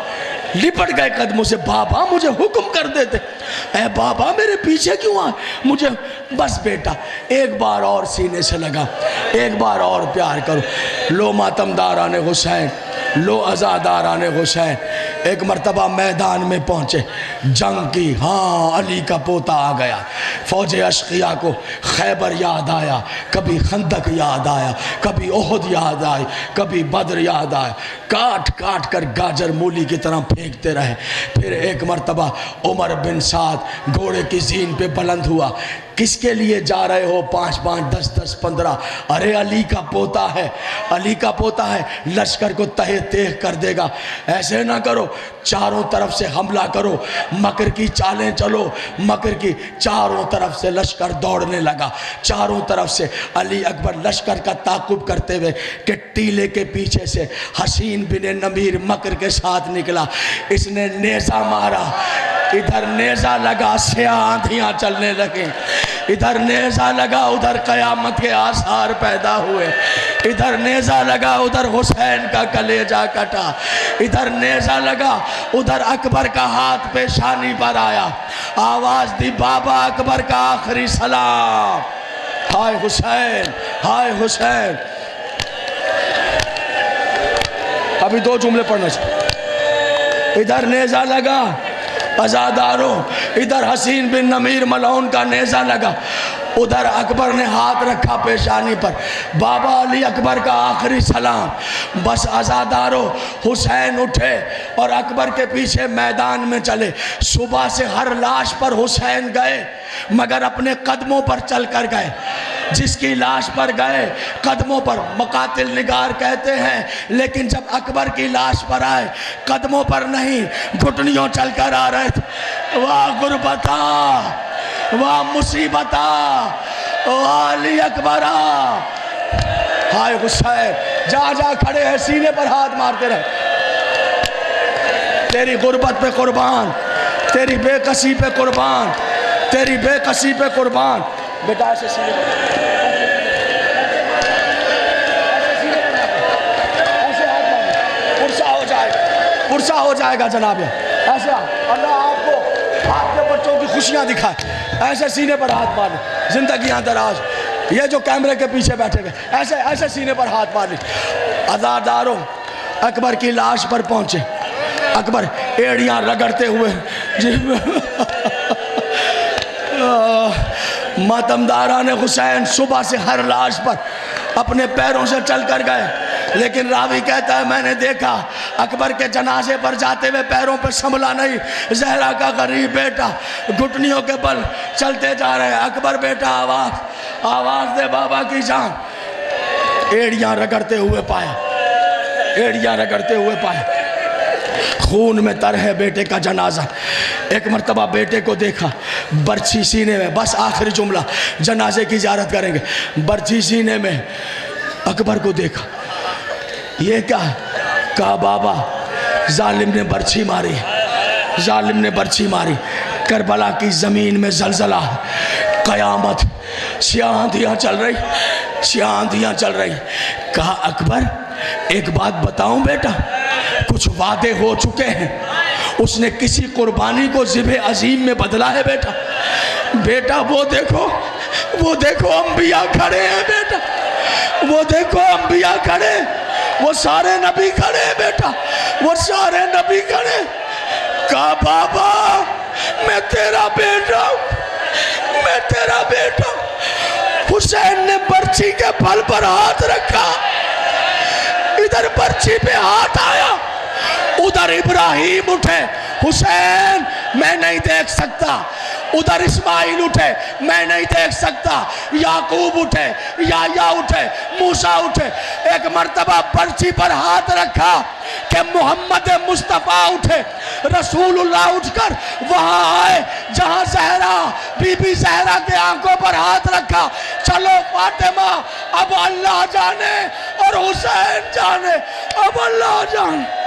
لپٹ گئے قدموں سے، بابا مجھے حکم کر دیتے، اے بابا میرے پیچھے کیوں آئے مجھے؟ بس بیٹا ایک بار اور سینے سے لگا، ایک بار اور پیار کرو۔ لو ماتمداران حسین، لو عزاداران حسین، ایک مرتبہ میدان میں پہنچے، جنگ کی، ہاں علی کا پوتا آ گیا۔ فوج اشقیاء کو خیبر یاد آیا، کبھی خندق یاد آیا، کبھی احد یاد آئی، کبھی بدر یاد آیا، کاٹ کاٹ کر گاجر مولی کی طرح پھینکتے رہے۔ پھر ایک مرتبہ عمر بن سعد گھوڑے کی زین پہ بلند ہوا، کس کے لیے جا رہے ہو؟ 5 5 10 10 15، ارے علی کا پوتا ہے، علی کا پوتا ہے، لشکر کو تہہ تیہ کر دے گا، ایسے نہ کرو، چاروں طرف سے حملہ کرو، مکر کی چالیں چلو، مکر کی۔ چاروں طرف سے لشکر دوڑنے لگا، چاروں طرف سے علی اکبر لشکر کا تعاقب کرتے ہوئے کہ ٹیلے کے پیچھے سے حسین بن نمیر مکر کے ساتھ نکلا، اس نے نیزہ مارا، ادھر نیزہ لگا سیاہ آندھیاں چلنے لگیں، ادھر نیزہ لگا ادھر قیامت کے آثار پیدا ہوئے، ادھر نیزہ لگا ادھر حسین کا کلیجہ کٹا، ادھر نیزہ لگا ادھر اکبر کا ہاتھ پیشانی پر آیا، آواز دی بابا اکبر کا آخری سلام، ہائے حسین، ہائے حسین۔ ابھی 2 جملے پڑھنا چاہیے۔ ادھر نیزہ لگا عزاداروں، ادھر حسین بن نمیر ملعون کا نیزہ لگا، ادھر اکبر نے ہاتھ رکھا پیشانی پر، بابا علی اکبر کا آخری سلام۔ بس عزاداروں، حسین اٹھے اور اکبر کے پیچھے میدان میں چلے۔ صبح سے ہر لاش پر حسین گئے مگر اپنے قدموں پر چل کر گئے، جس کی لاش پر گئے قدموں پر، مقاتل نگار کہتے ہیں، لیکن جب اکبر کی لاش پر آئے قدموں پر نہیں گھٹنیوں چل کر آ رہے تھے۔ واہ غربتا، واہ مصیبتا، واہ علی اکبرہ، ہائے حسین۔ جا جا کھڑے ہیں، سینے پر ہاتھ مارتے رہے، تیری غربت پہ قربان، تیری بے کسی پہ قربان، تیری بے کسی پہ قربان۔ بیٹا ایسے سینے پر، ایسے ہاتھ مارے، پرسہ ہو جائے گا، پرسہ ہو جائے گا جناب۔ ایسے اللہ آپ کو آپ کے بچوں کی خوشیاں دکھائے، ایسے سینے پر ہاتھ مارے، زندگیاں دراز۔ یہ جو کیمرے کے پیچھے بیٹھے گئے ایسے ایسے سینے پر ہاتھ مارے۔ عزاداروں، اکبر کی لاش پر پہنچے، اکبر ایڑیاں رگڑتے ہوئے ماتمداران حسین صبح سے ہر لاش پر اپنے پیروں سے چل کر گئے، لیکن راوی کہتا ہے میں نے دیکھا اکبر کے جنازے پر جاتے ہوئے پیروں پر سنبھلا نہیں، زہرا کا غریب بیٹا گھٹنیوں کے بل چلتے جا رہے ہیں، اکبر بیٹا آواز دے بابا کی جان، ایڑیاں رگڑتے ہوئے پائے، ایڑیاں رگڑتے ہوئے پائے، خون میں تر ہے بیٹے کا جنازہ۔ ایک مرتبہ بیٹے کو دیکھا برچھی سینے میں، بس آخری جملہ جنازے کی زیارت کریں گے، برچھی سینے میں اکبر کو دیکھا، یہ کیا؟ کہا بابا ظالم نے برچھی ماری، ظالم نے برچھی ماری، کربلا کی زمین میں زلزلہ، قیامت، سیاہ آندھیاں چل رہی، سیاہ آندھیاں چل رہی۔ کہا اکبر ایک بات بتاؤں بیٹا، کچھ وعدے ہو چکے ہیں، اس نے کسی قربانی کو ذبح عظیم میں بدلا ہے بیٹا۔ بیٹا وہ دیکھو انبیاء کھڑے ہیں بیٹا، وہ دیکھو انبیاء کھڑے، وہ سارے نبی کھڑے ہیں بیٹا، وہ سارے نبی کھڑے۔ کہا بابا میں تیرا بیٹا ہوں، میں تیرا بیٹا ہوں۔ حسین نے برچی کے پھل پر ہاتھ رکھا، ادھر برچی پہ ہاتھ آیا، ادھر ابراہیم اٹھے، حسین میں نہیں دیکھ سکتا، ادھر اسماعیل اٹھے میں نہیں دیکھ سکتا، یعقوب اٹھے، یحییٰ اٹھے، موسیٰ اٹھے۔ ایک مرتبہ برچی پر ہاتھ رکھا کہ محمد مصطفیٰ اٹھے، رسول اللہ اٹھ کر وہاں آئے جہاں زہرا بی بی زہرا کے آنکھوں پر ہاتھ رکھا۔ چلو فاطمہ اب اللہ جانے اور حسین جانے، اب اللہ جانے۔